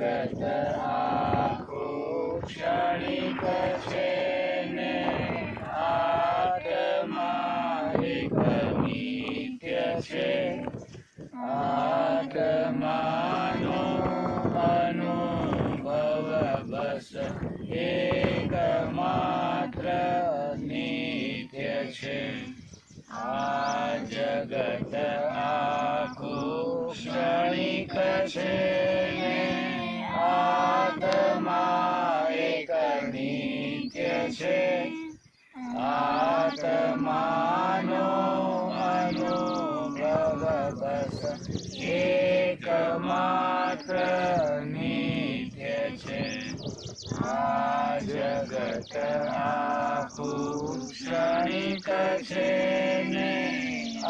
જગત આખું ક્ષણિક છે ને આત્મા એક નિત્ય છે. આત્માનો અનુભવ બસ એકમાત્ર નિત્ય છે. આ જગત આખું ક્ષણિક છે ને આત્મા એક નિત્ય છે. આત્માનો અનુભવ બસ એકમાત્ર નિત્ય છે. આ જગત આખું ક્ષણિક છે ને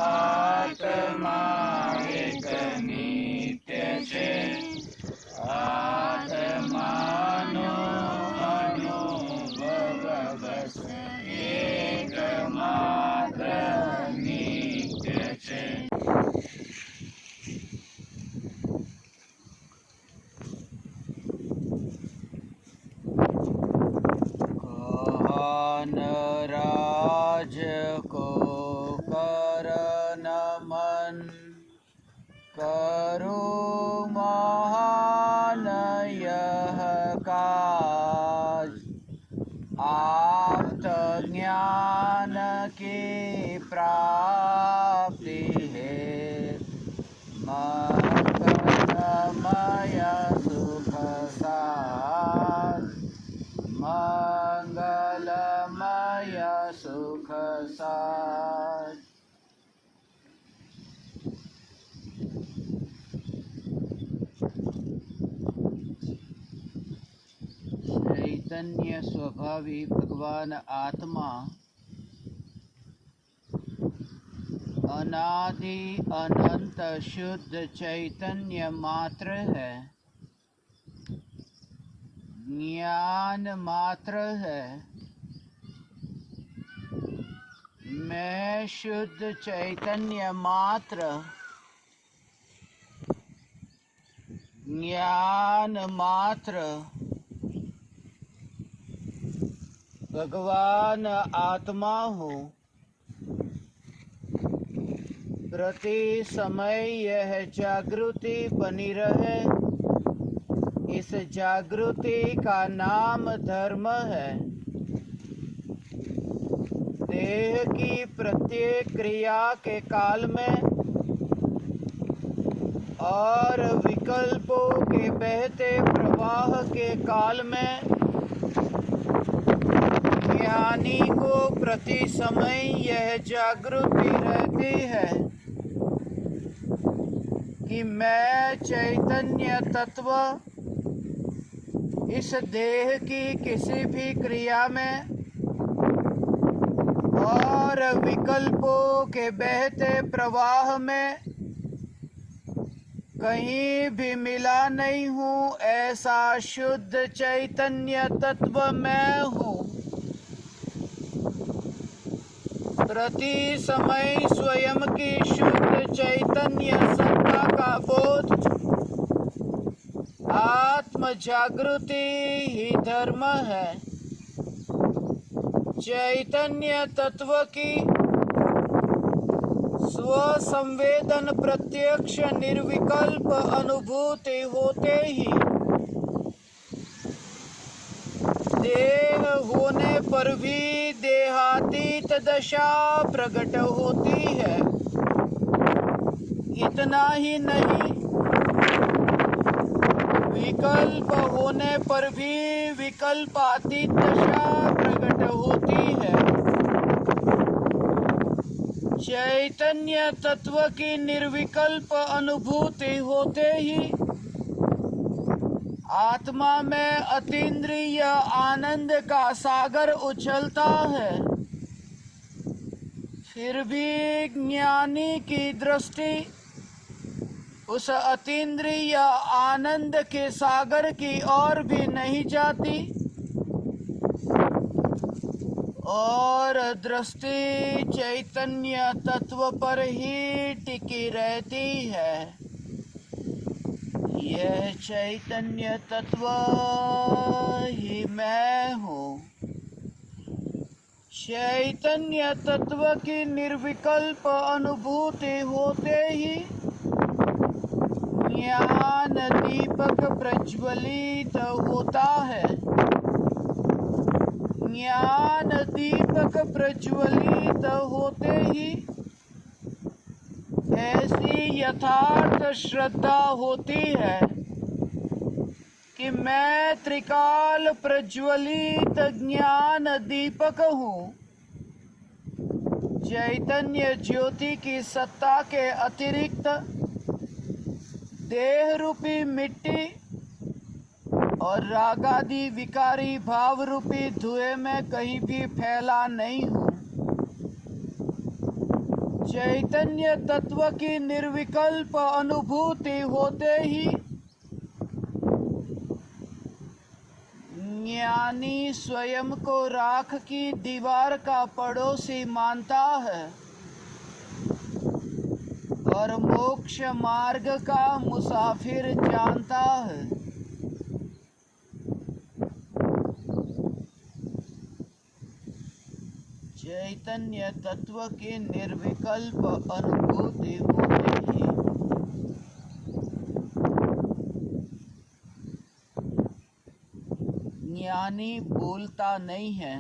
આત્મા એક નિત્ય છે. આત્માનો અનુભવ બસ એકમાત્ર નિત્ય છે. राज को कर नमन करो महान यह काज. आप्त ज्ञान की प्राप्ति है मंगलमय सुख साथ. मंगलमय सुख साथ. चैतन्य स्वभावी भगवान आत्मा अनादि अनंत शुद्ध चैतन्य मात्र है. ज्ञान मात्र है. मैं शुद्ध चैतन्य मात्र, ज्ञान मात्र, भगवान आत्मा हूँ. प्रति समय यह जागृति बनी रहे, इस जागृति का नाम धर्म है. देह की प्रत्येक क्रिया के काल में और विकल्पों के बहते प्रवाह के काल में ज्ञानी को प्रति समय यह जागृति रहती है कि मैं चैतन्य तत्व इस देह की किसी भी क्रिया में और विकल्पों के बहते प्रवाह में कहीं भी मिला नहीं हूँ. ऐसा शुद्ध चैतन्य तत्व मैं हूँ. प्रति समय स्वयं की शुद्ध चैतन्य सत्ता का बोध, आत्म जागृति ही धर्म है. चैतन्य तत्व की स्व संवेदन प्रत्यक्ष निर्विकल्प अनुभूति होते ही देह होने पर भी देहातीत दशा प्रकट होती है. इतना ही नहीं, विकल्प होने पर भी विकल्पातीत दशा प्रकट होती है. चैतन्य तत्व की निर्विकल्प अनुभूति होते ही आत्मा में अतीन्द्रिय आनंद का सागर उछलता है. फिर भी ज्ञानी की दृष्टि उस अतीन्द्रिय आनंद के सागर की ओर भी नहीं जाती और दृष्टि चैतन्य तत्व पर ही टिकी रहती है। यह चैतन्य तत्व ही मैं हूँ। चैतन्य तत्व की निर्विकल्प अनुभूति होते ही ज्ञान दीपक प्रज्वलित होता है। ज्ञान दीपक प्रज्वलित होते ही ऐसी यथार्थ श्रद्धा होती है कि मैं त्रिकाल प्रज्वलित ज्ञान दीपक हूँ। चैतन्य ज्योति की सत्ता के अतिरिक्त देह रूपी मिट्टी और रागादि विकारी भाव रूपी धुएं में कहीं भी फैला नहीं हूँ। चैतन्य तत्व की निर्विकल्प अनुभूति होते ही ज्ञानी स्वयं को राख की दीवार का पड़ोसी मानता है और मोक्ष मार्ग का मुसाफिर जानता है। चैतन्य तत्व की निर्विकल्प अनुभूति होते ही ज्ञानी बोलता नहीं है।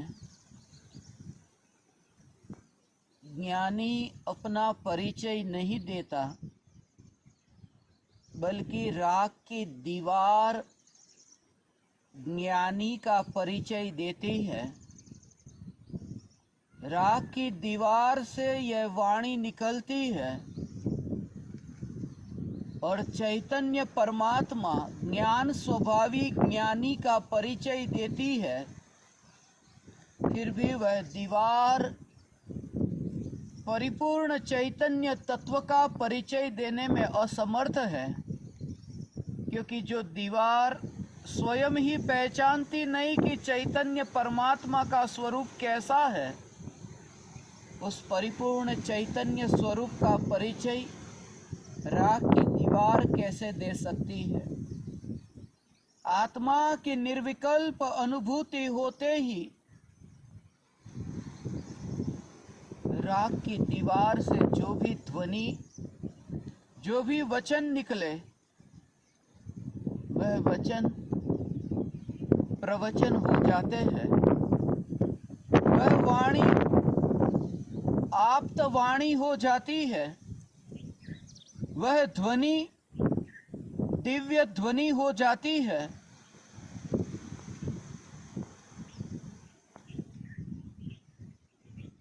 ज्ञानी अपना परिचय नहीं देता, बल्कि राख की दीवार ज्ञानी का परिचय देती है। राख की दीवार से यह वाणी निकलती है और चैतन्य परमात्मा ज्ञान स्वभावी ज्ञानी का परिचय देती है। फिर भी वह दीवार परिपूर्ण चैतन्य तत्व का परिचय देने में असमर्थ है, क्योंकि जो दीवार स्वयं ही पहचानती नहीं कि चैतन्य परमात्मा का स्वरूप कैसा है, उस परिपूर्ण चैतन्य स्वरूप का परिचय राख की दीवार कैसे दे सकती है। आत्मा की निर्विकल्प अनुभूति होते ही राख की दीवार से जो भी ध्वनि, जो भी वचन निकले, वह वचन प्रवचन हो जाते हैं। वह वाणी आप्त वाणी हो जाती है। वह ध्वनि दिव्य ध्वनि हो जाती है।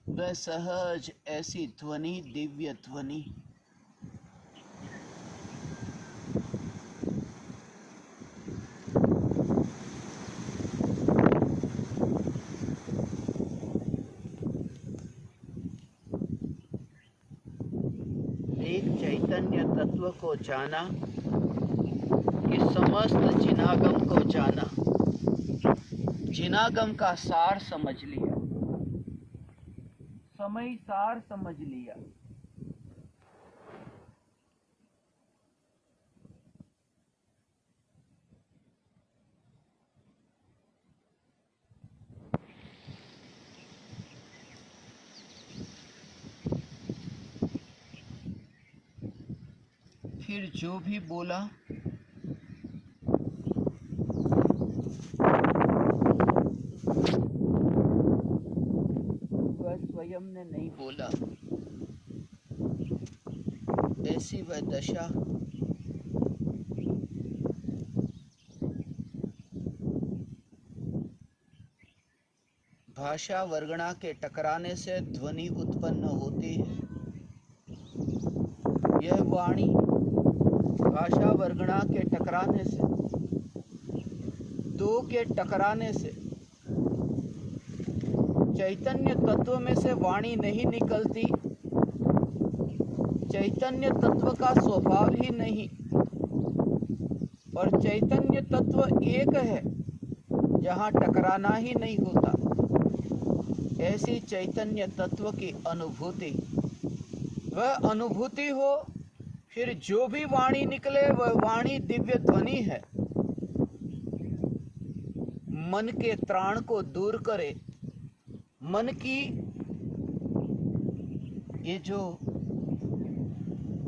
वह सहज ऐसी ध्वनि, दिव्य ध्वनि एक चैतन्य तत्व को जाना कि समस्त जिनागम को जाना। जिनागम का सार समझ लिया, समय सार समझ लिया। फिर जो भी बोला वह स्वयं ने नहीं बोला। ऐसी वह दशा भाषा वर्गणा के टकराने से ध्वनि उत्पन्न होती है। यह वाणी भाषा वर्गणा के टकराने से, दो के टकराने से चैतन्य तत्व में से वाणी नहीं निकलती। चैतन्य तत्व का स्वभाव ही नहीं, और चैतन्य तत्व एक है जहाँ टकराना ही नहीं होता। ऐसी चैतन्य तत्व की अनुभूति, वह अनुभूति हो फिर जो भी वाणी निकले वह वाणी दिव्य ध्वनि है, मन के त्राण को दूर करे। मन की ये जो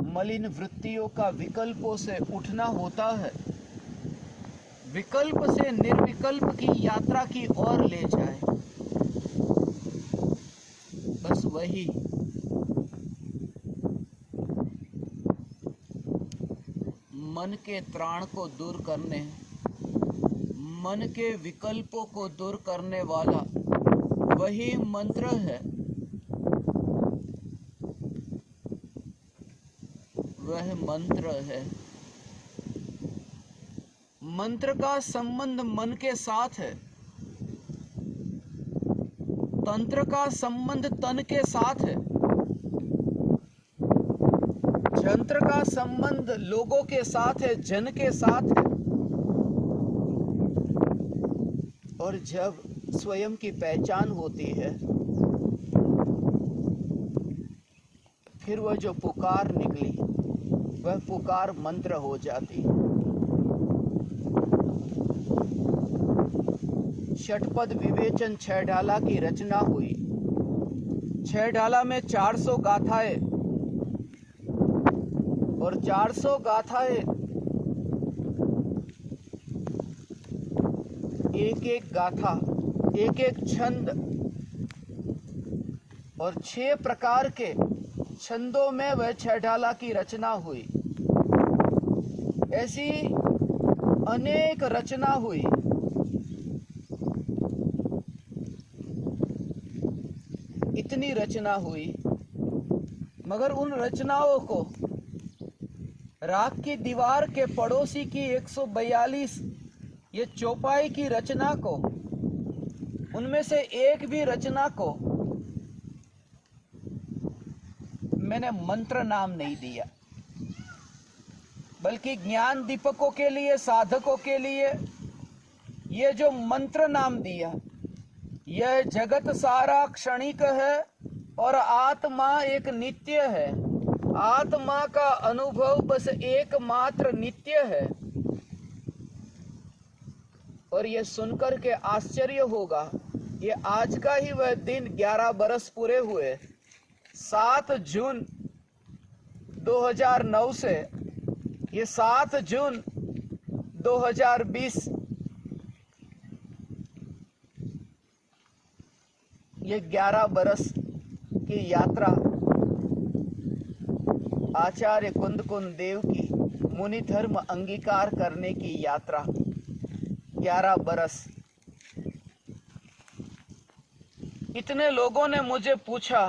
मलिन वृत्तियों का विकल्पों से उठना होता है, विकल्प से निर्विकल्प की यात्रा की ओर ले जाए, बस वही मन के त्राण को दूर करने, मन के विकल्पों को दूर करने वाला वही मंत्र है, वह मंत्र है। मंत्र का संबंध मन के साथ है, तंत्र का संबंध तन के साथ है, यंत्र का संबंध लोगों के साथ है, जन के साथ है। और जब स्वयं की पहचान होती है, फिर वह जो पुकार निकली वह पुकार मंत्र हो जाती है। षटपद विवेचन 6 ढाला की रचना हुई। 6 ढाला में 400 गाथाएं, और 400 गाथाएं एक एक गाथा, एक एक छंद और 6 प्रकार के छंदों में वह 6 ढाला की रचना हुई। ऐसी अनेक रचना हुई। इतनी रचना हुई, मगर उन रचनाओं को राग की दीवार के पड़ोसी की 142 ये चौपाई की रचना को, उनमें से एक भी रचना को मैंने मंत्र नाम नहीं दिया, बल्कि ज्ञान दीपकों के लिए, साधकों के लिए ये जो मंत्र नाम दिया, यह जगत सारा क्षणिक है और आत्मा एक नित्य है। आत्मा का अनुभव बस एकमात्र नित्य है। और ये सुनकर के आश्चर्य होगा, ये आज का ही वह दिन 11 बरस पूरे हुए। 7 जून 2009 से ये 7 जून 2020 ये 11 बरस की यात्रा आचार्य कुंद देव की मुनि धर्म अंगीकार करने की यात्रा 11 बरस। इतने लोगों ने मुझे पूछा,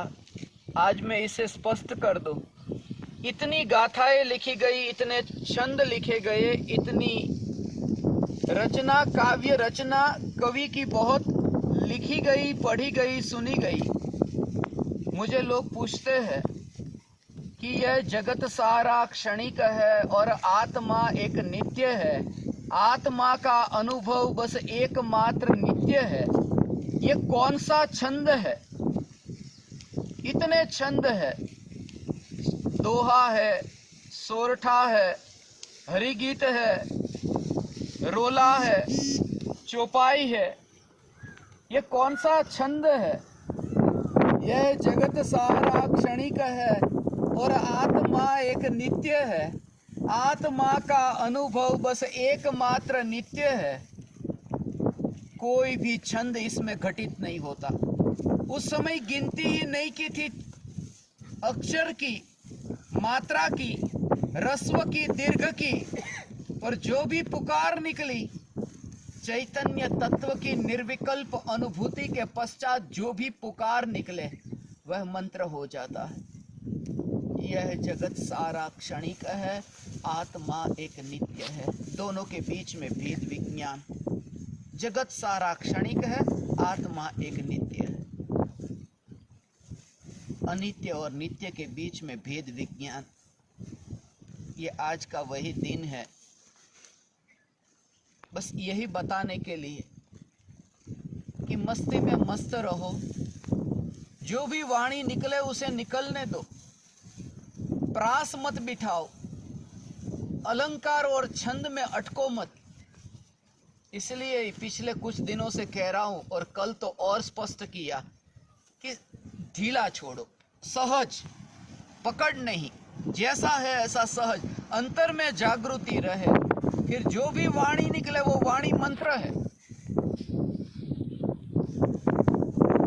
आज मैं इसे स्पष्ट कर दूं, इतनी गाथाएं लिखी गई, इतने छंद लिखे गए, इतनी रचना, काव्य रचना कवि की बहुत लिखी गई, पढ़ी गई, सुनी गई। मुझे लोग पूछते हैं कि यह जगत सारा क्षणिक है और आत्मा एक नित्य है, आत्मा का अनुभव बस एकमात्र नित्य है। ये कौन सा छंद है? इतने छंद है, दोहा है, सोरठा है, हरिगीत है, रोला है, चौपाई है। ये कौन सा छंद है? यह जगत सारा क्षणिक है और आत्मा एक नित्य है, आत्मा का अनुभव बस एकमात्र नित्य है। कोई भी छंद इसमें घटित नहीं होता। उस समय गिनती ही नहीं की थी अक्षर की, मात्रा की, रस्व की, दीर्घ की, और जो भी पुकार निकली चैतन्य तत्व की निर्विकल्प अनुभूति के पश्चात जो भी पुकार निकले वह मंत्र हो जाता है। यह जगत सारा क्षणिक है, आत्मा एक नित्य है। दोनों के बीच में भेद विज्ञान। जगत सारा क्षणिक है, आत्मा एक नित्य है। अनित्य और नित्य के बीच में भेद विज्ञान। ये आज का वही दिन है, बस यही बताने के लिए कि मस्ती में मस्त रहो, जो भी वाणी निकले उसे निकलने दो, प्रास मत बिठाओ, अलंकार और छंद में अटको मत। इसलिए पिछले कुछ दिनों से कह रहा हूं और कल तो और स्पष्ट किया कि ढीला छोड़ो, सहज, पकड़ नहीं, जैसा है ऐसा सहज, अंतर में जागृति रहे। फिर जो भी वाणी निकले वो वाणी मंत्र है।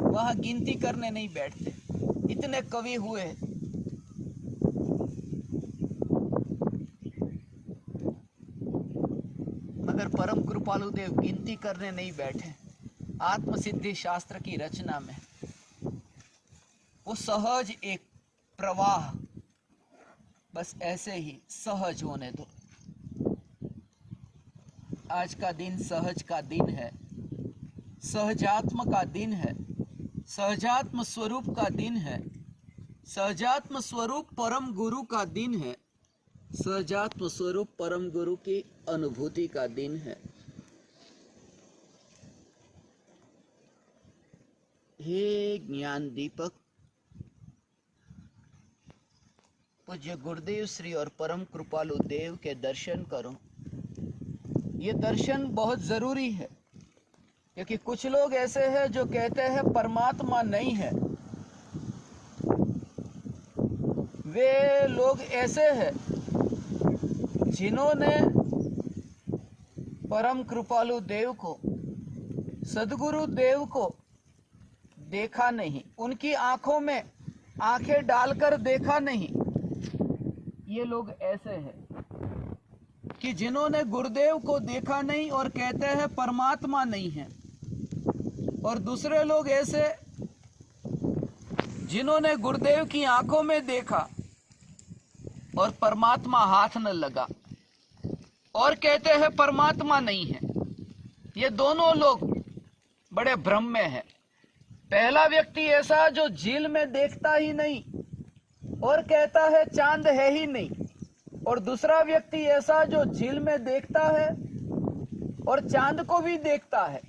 वहां गिनती करने नहीं बैठते, इतने कवि हुए। मगर परम कृपालु देव गिनती करने नहीं बैठे। आत्मसिद्धि शास्त्र की रचना में वो सहज एक प्रवाह, बस ऐसे ही सहज होने दो। आज का दिन सहज का दिन है, सहजात्म का दिन है, सहजात्म स्वरूप का दिन है, सहजात्म स्वरूप परम गुरु का दिन है, सहजात्म स्वरूप परम गुरु की अनुभूति का दिन है। हे ज्ञान दीपक, पूज्य गुरुदेव श्री और परम कृपालु देव के दर्शन करो। ये दर्शन बहुत जरूरी है, क्योंकि कुछ लोग ऐसे हैं जो कहते हैं परमात्मा नहीं है। वे लोग ऐसे हैं जिन्होंने परम कृपालु देव को, सदगुरु देव को देखा नहीं, उनकी आंखों में आंखें डालकर देखा नहीं। ये लोग ऐसे हैं कि जिन्होंने गुरुदेव को देखा नहीं और कहते हैं परमात्मा नहीं है। और दूसरे लोग ऐसे जिन्होंने गुरुदेव की आंखों में देखा और परमात्मा हाथ न लगा और कहते हैं परमात्मा नहीं है। ये दोनों लोग बड़े भ्रम में हैं। पहला व्यक्ति ऐसा जो झील में देखता ही नहीं और कहता है चांद है ही नहीं, और दूसरा व्यक्ति ऐसा जो झील में देखता है और चांद को भी देखता है,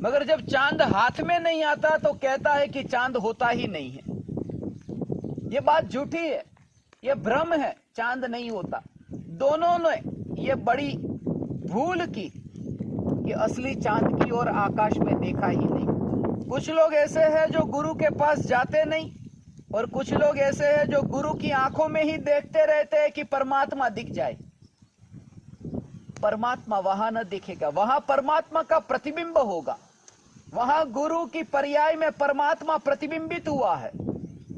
मगर जब चांद हाथ में नहीं आता तो कहता है कि चांद होता ही नहीं है। ये बात झूठी है, ये भ्रम है, चांद नहीं होता। दोनों ने ये बड़ी भूल की कि असली चांद की और आकाश में देखा ही नहीं। कुछ लोग ऐसे हैं जो गुरु के पास जाते नहीं, और कुछ लोग ऐसे हैं जो गुरु की आंखों में ही देखते रहते हैं कि परमात्मा दिख जाए। परमात्मा वहां न दिखेगा, वहां परमात्मा का प्रतिबिंब होगा। वहां गुरु की पर्याय में परमात्मा प्रतिबिंबित हुआ है,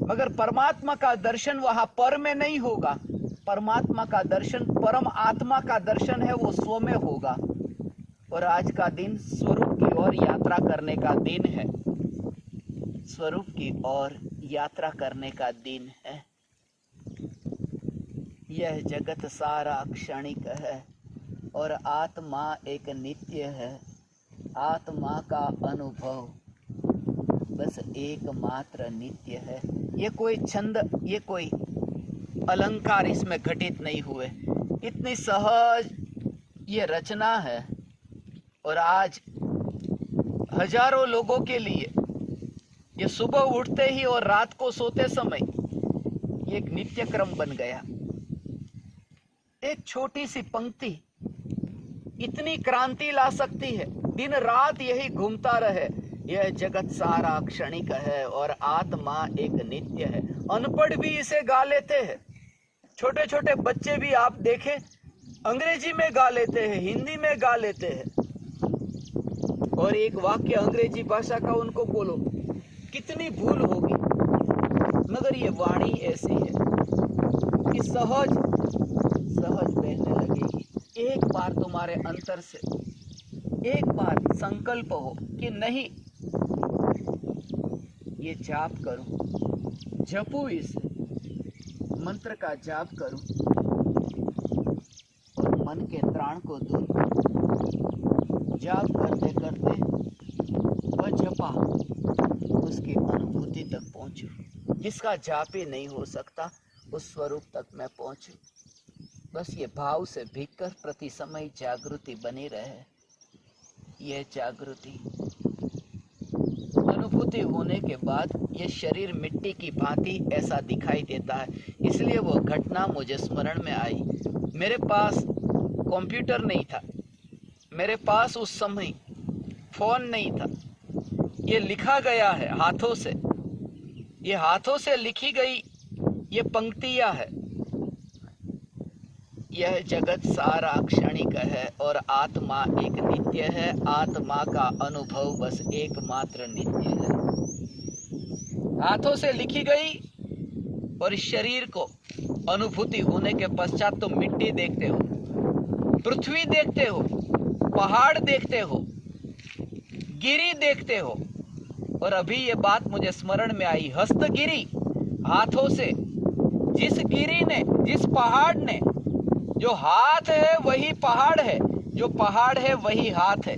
मगर परमात्मा का दर्शन वहां पर में नहीं होगा। परमात्मा का दर्शन, परम आत्मा का दर्शन है, वो स्व में होगा। और आज का दिन स्वरूप की ओर यात्रा करने का दिन है, स्वरूप की ओर यात्रा करने का दिन है। यह जगत सारा क्षणिक है और आत्मा एक नित्य है। आत्मा का अनुभव बस एकमात्र नित्य है। ये कोई छंद, ये कोई अलंकार इसमें घटित नहीं हुए। इतनी सहज ये रचना है, और आज हजारों लोगों के लिए ये सुबह उठते ही और रात को सोते समय ये एक नित्य क्रम बन गया। एक छोटी सी पंक्ति इतनी क्रांति ला सकती है। दिन रात यही घूमता रहे, यह जगत सारा क्षणिक है और आत्मा एक नित्य है। अनपढ़ भी इसे गा लेते हैं, छोटे छोटे बच्चे भी आप देखें अंग्रेजी में गा लेते हैं, हिंदी में गा लेते हैं। और एक वाक्य अंग्रेजी भाषा का उनको बोलो, कितनी भूल होगी। मगर ये वाणी ऐसी है कि सहज सहज बहने लगेगी। एक बार तुम्हारे अंतर से एक बार संकल्प हो कि नहीं, ये जाप करूं, जपू, इस मंत्र का जाप करूं और मन के त्राण को दूर करूं। जाप करते करते वह जपा उसकी अनुभूति तक पहुंचूं। जिसका जाप ही नहीं हो सकता उस स्वरूप तक मैं पहुंचूं। बस ये भाव से भीग कर प्रति समय जागृति बनी रहे। यह जागृति अनुभूति होने के बाद ये शरीर मिट्टी की भांति ऐसा दिखाई देता है। इसलिए वो घटना मुझे स्मरण में आई। मेरे पास कंप्यूटर नहीं था, मेरे पास उस समय फोन नहीं था। ये लिखा गया है हाथों से, ये हाथों से लिखी गई ये पंक्तियां है। यह जगत सारा क्षणिक है और आत्मा एक नित्य है। आत्मा का अनुभव बस एकमात्र नित्य है। हाथों से लिखी गई और इस शरीर को अनुभूति होने के पश्चात तो मिट्टी देखते हो, पृथ्वी देखते हो, पहाड़ देखते हो, गिरी देखते हो। और अभी ये बात मुझे स्मरण में आई, हस्तगिरी, हाथों से जिस गिरी ने, जिस पहाड़ ने, जो हाथ है वही पहाड़ है, जो पहाड़ है वही हाथ है।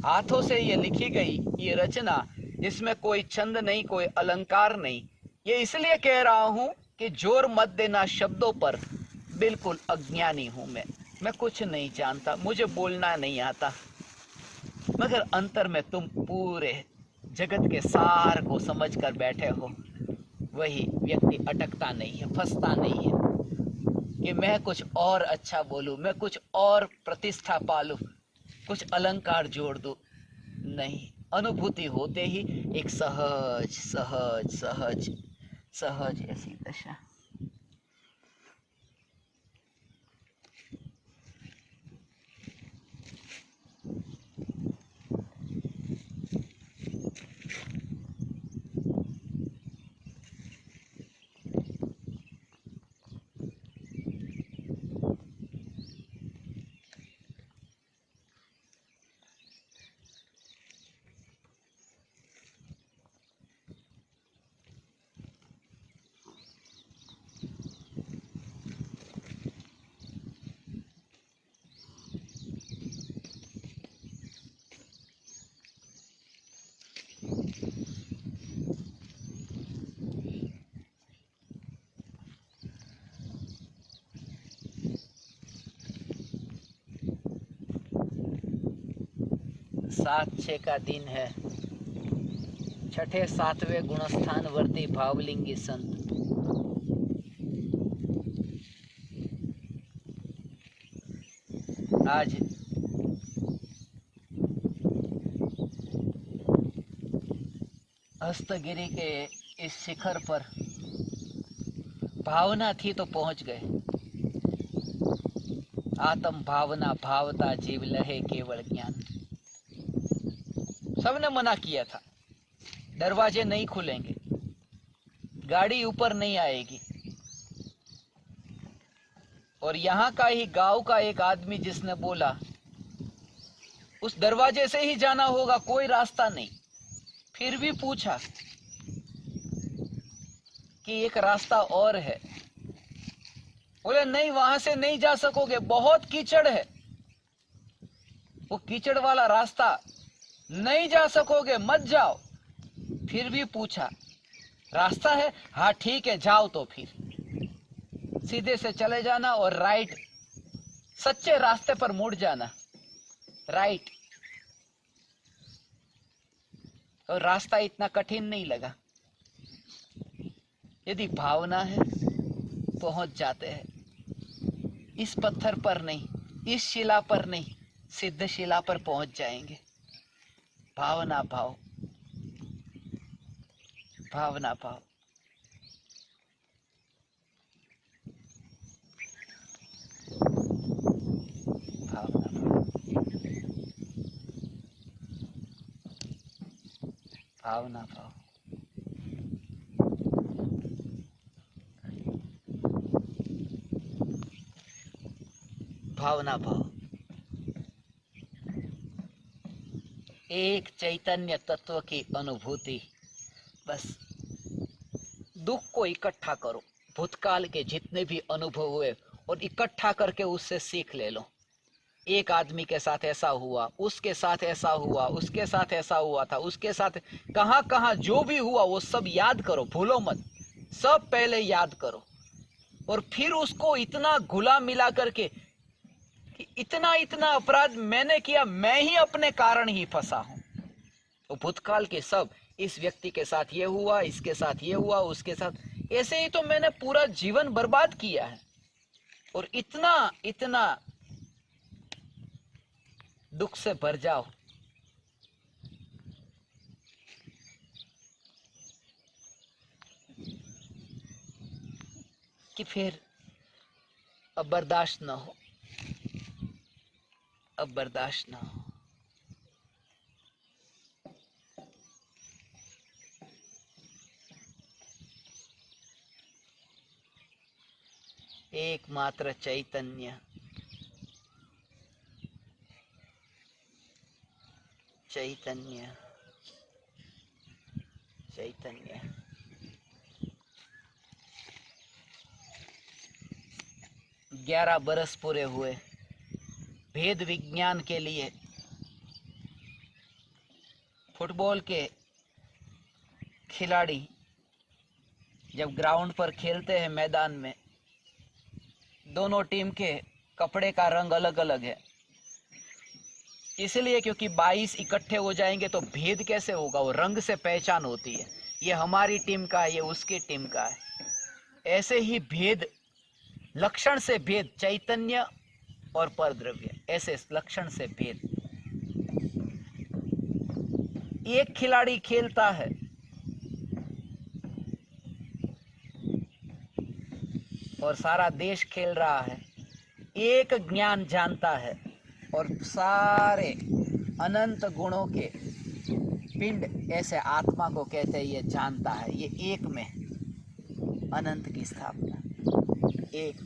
हाथों से ये लिखी गई ये रचना, जिसमें कोई छंद नहीं, कोई अलंकार नहीं। ये इसलिए कह रहा हूं कि जोर मत देना शब्दों पर, बिल्कुल अज्ञानी हूं मैं कुछ नहीं जानता, मुझे बोलना नहीं आता, मगर अंतर में तुम पूरे जगत के सार को समझ कर बैठे हो। वही व्यक्ति अटकता नहीं है, फंसता नहीं है कि मैं कुछ और अच्छा बोलूं, मैं कुछ और प्रतिष्ठा पालूं, कुछ अलंकार जोड़ दूं। नहीं, अनुभूति होते ही एक सहज सहज सहज सहज ऐसी दशा। सात छः का दिन है। छठे सातवें गुणस्थान वर्ती भावलिंगी संत। आज हस्तगिरी के इस शिखर पर भावना थी तो पहुंच गए। आत्म भावना भावता जीव लहे केवल ज्ञान। सबने मना किया था, दरवाजे नहीं खुलेंगे, गाड़ी ऊपर नहीं आएगी। और यहाँ का ही गांव का एक आदमी जिसने बोला उस दरवाजे से ही जाना होगा, कोई रास्ता नहीं। फिर भी पूछा कि एक रास्ता और है। बोले नहीं, वहां से नहीं जा सकोगे, बहुत कीचड़ है, वो कीचड़ वाला रास्ता नहीं जा सकोगे, मत जाओ। फिर भी पूछा रास्ता है? हाँ ठीक है, जाओ। तो फिर सीधे से चले जाना और राइट, सच्चे रास्ते पर मुड़ जाना, राइट। और रास्ता इतना कठिन नहीं लगा। यदि भावना है पहुंच जाते हैं। इस पत्थर पर नहीं, इस शिला पर नहीं, सिद्ध शिला पर पहुंच जाएंगे। भावना भाव, भावना भाव। भावना भाव, भावना भाव। भावना भाव एक चैतन्य तत्व की अनुभूति। बस दुख को इकट्ठा करो, भूतकाल के जितने भी अनुभव हुए और इकट्ठा करके उससे सीख ले लो। एक आदमी के साथ ऐसा हुआ, उसके साथ ऐसा हुआ, उसके साथ ऐसा हुआ था, उसके साथ कहां कहां जो भी हुआ वो सब याद करो, भूलो मत, सब पहले याद करो। और फिर उसको इतना घुला मिला करके इतना इतना अपराध मैंने किया, मैं ही अपने कारण ही फंसा हूं। तो भूतकाल के सब, इस व्यक्ति के साथ ये हुआ, इसके साथ ये हुआ, उसके साथ, ऐसे ही तो मैंने पूरा जीवन बर्बाद किया है। और इतना इतना दुख से भर जाओ कि फिर अब बर्दाश्त ना हो, अब बर्दाश्त ना हो। एकमात्र चैतन्य, चैतन्य, चैतन्य। 11 बरस पूरे हुए भेद विज्ञान के लिए। फुटबॉल के खिलाड़ी जब ग्राउंड पर खेलते हैं मैदान में, दोनों टीम के कपड़े का रंग अलग अलग है, इसलिए क्योंकि 22 इकट्ठे हो जाएंगे तो भेद कैसे होगा, वो रंग से पहचान होती है, ये हमारी टीम का है, ये उसकी टीम का है। ऐसे ही भेद, लक्षण से भेद, चैतन्य और परद्रव्य, ऐसे लक्षण से भेद। एक खिलाड़ी खेलता है और सारा देश खेल रहा है, एक ज्ञान जानता है और सारे अनंत गुणों के पिंड, ऐसे आत्मा को कहते हैं, ये जानता है। ये एक में अनंत की स्थापना, एक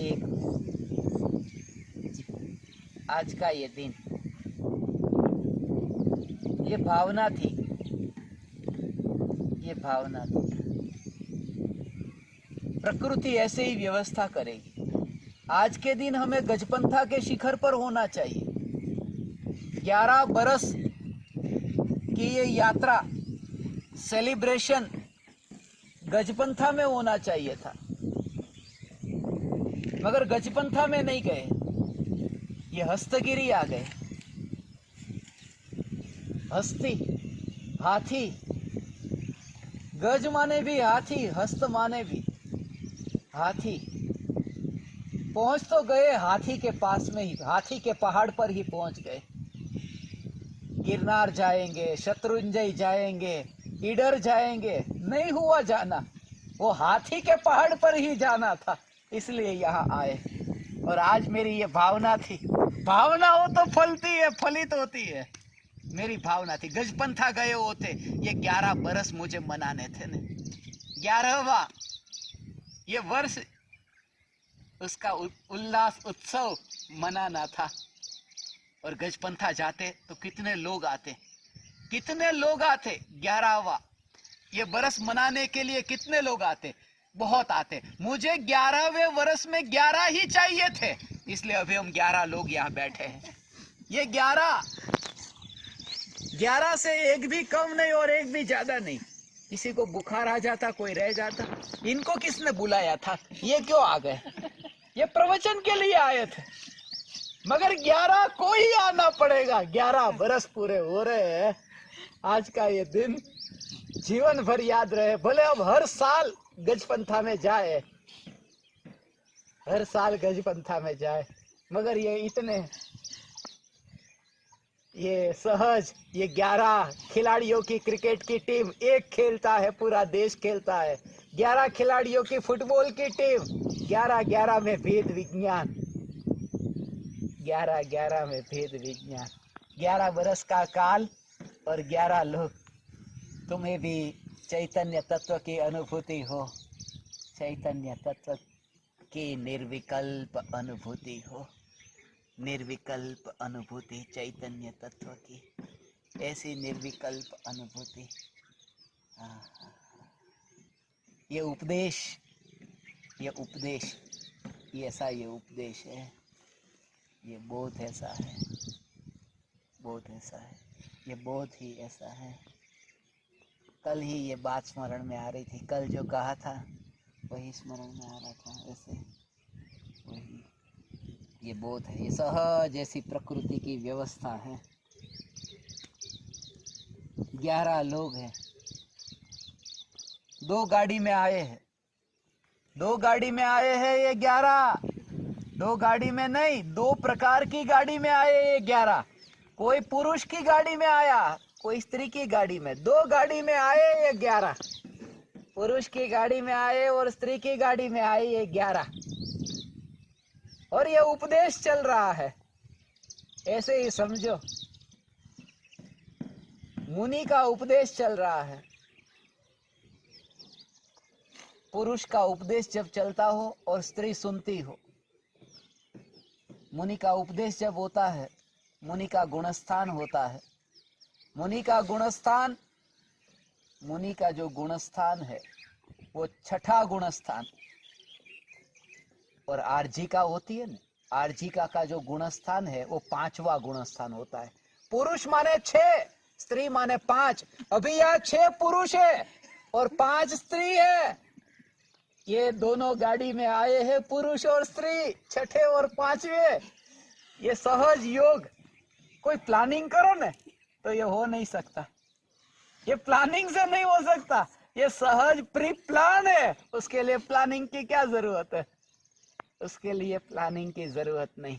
एक आज का ये दिन, ये भावना थी, ये भावना थी। प्रकृति ऐसे ही व्यवस्था करेगी। आज के दिन हमें गजपंथा के शिखर पर होना चाहिए। 11 बरस की ये यात्रा, सेलिब्रेशन गजपंथा में होना चाहिए था, मगर गजपंथा में नहीं गए, ये हस्तगिरी आ गए। हस्ती, हाथी, गज माने भी हाथी, हस्त माने भी हाथी। पहुंच तो गए हाथी के पास में ही, हाथी के पहाड़ पर ही पहुंच गए। गिरनार जाएंगे, शत्रुंजय जाएंगे, ईडर जाएंगे, नहीं हुआ जाना, वो हाथी के पहाड़ पर ही जाना था, इसलिए यहाँ आए। और आज मेरी ये भावना थी, भावना हो तो फलती है, फलित होती है। मेरी भावना थी, गजपंथा गए होते, ये 11 बरस मुझे मनाने थे ने, 11वां ये वर्ष, उसका उल्लास उत्सव मनाना था। और गजपंथा जाते तो कितने लोग आते, कितने लोग आते, 11वां ये बरस मनाने के लिए कितने लोग आते, बहुत आते। मुझे 11वें वर्ष में 11 ही चाहिए थे, इसलिए अभी हम 11 लोग यहाँ बैठे हैं। ये 11 से एक भी कम नहीं और एक भी ज्यादा नहीं। किसी को बुखार आ जाता, कोई रह जाता, इनको किसने बुलाया था, ये क्यों आ गए, ये प्रवचन के लिए आए थे, मगर 11 को ही आना पड़ेगा। 11 बरस पूरे हो रहे हैं, आज का ये दिन जीवन भर याद रहे। भले अब हर साल गजपंथा में जाए, हर साल गजपंथा में जाए, मगर ये इतने, ये सहज, ये 11 खिलाड़ियों की क्रिकेट की टीम, एक खेलता है, पूरा देश खेलता है। 11 खिलाड़ियों की फुटबॉल की टीम, 11-11 में भेद विज्ञान, 11-11 में भेद विज्ञान। 11 बरस का काल और 11 लोग। तुम्हें भी चैतन्य तत्व की अनुभूति हो, चैतन्य तत्व की निर्विकल्प अनुभूति हो, निर्विकल्प अनुभूति चैतन्य तत्व की, ऐसी निर्विकल्प अनुभूति। ये उपदेश, ये उपदेश, ये ऐसा, ये उपदेश है, ये बोध ऐसा है, बोध ऐसा है, ये बोध ही ऐसा है। कल ही ये बात स्मरण में आ रही थी, कल जो कहा था वही स्मरण में आ रहा था, ऐसे वही ये बोध है, ये सहज ऐसी प्रकृति की व्यवस्था है। 11 लोग हैं, 2 गाड़ी में आए हैं, दो गाड़ी में आए हैं ये 11, दो गाड़ी में नहीं, दो प्रकार की गाड़ी में आए ये 11। कोई पुरुष की गाड़ी में आया, कोई स्त्री की गाड़ी में, दो गाड़ी में आए ये 11। पुरुष की गाड़ी में आए और स्त्री की गाड़ी में आए ये 11। और ये उपदेश चल रहा है, ऐसे ही समझो, मुनि का उपदेश चल रहा है। पुरुष का उपदेश जब चलता हो और स्त्री सुनती हो, मुनि का उपदेश जब होता है, मुनि का गुणस्थान होता है। मुनि का गुणस्थान, मुनि का जो गुणस्थान है वो छठा गुणस्थान, और आर्जिका होती है ना, आर्जिका का जो गुणस्थान है वो 5वां गुणस्थान होता है। पुरुष माने 6, स्त्री माने 5। अभी यहाँ 6 पुरुष है और 5 स्त्री है। ये दोनों गाड़ी में आए हैं पुरुष और स्त्री, छठे और 5वें। ये सहज योग, कोई प्लानिंग करो ना तो ये हो नहीं सकता। ये प्लानिंग से नहीं हो सकता, ये सहज प्री प्लान है। उसके लिए प्लानिंग की क्या जरूरत है? उसके लिए प्लानिंग की जरूरत नहीं।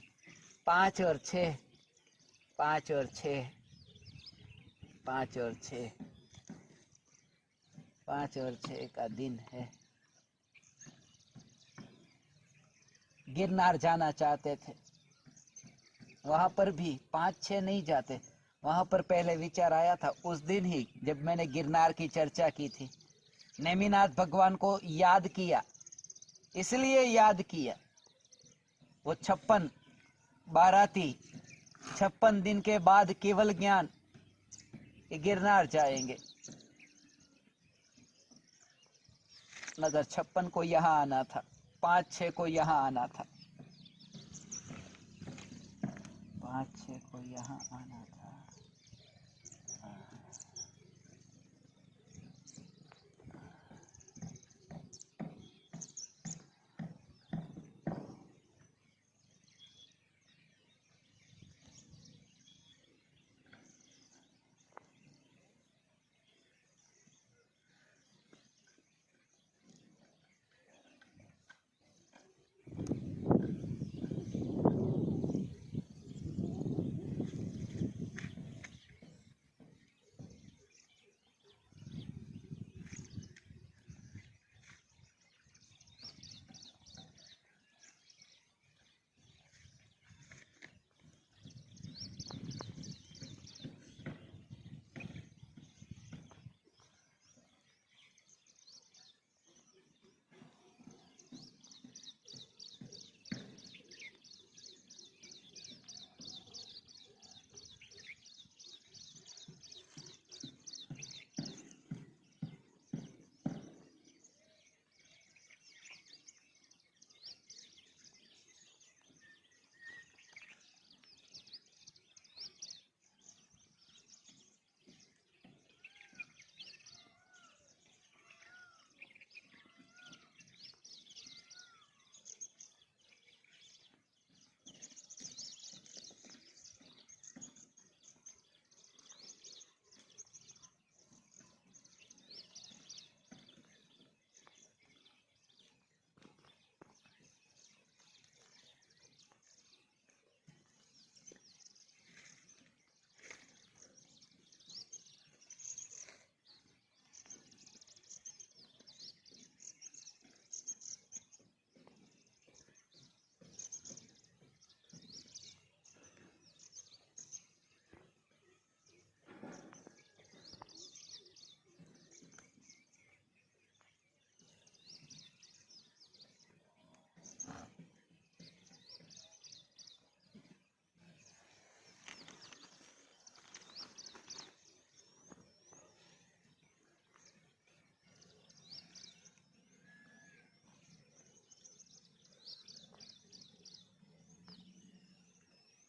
5 और 6, 5 और 6, 5 और 6, 5 और 6 का दिन है। गिरनार जाना चाहते थे, वहां पर भी 5-6 नहीं जाते। वहां पर पहले विचार आया था उस दिन ही जब मैंने गिरनार की चर्चा की थी। नेमिनाथ भगवान को याद किया, इसलिए याद किया। वो 56 बाराती 56 दिन के बाद केवल ज्ञान गिरनार जाएंगे। नगर 56 को यहाँ आना था, 5-6 को यहाँ आना था, 5-6 को यहाँ आना था।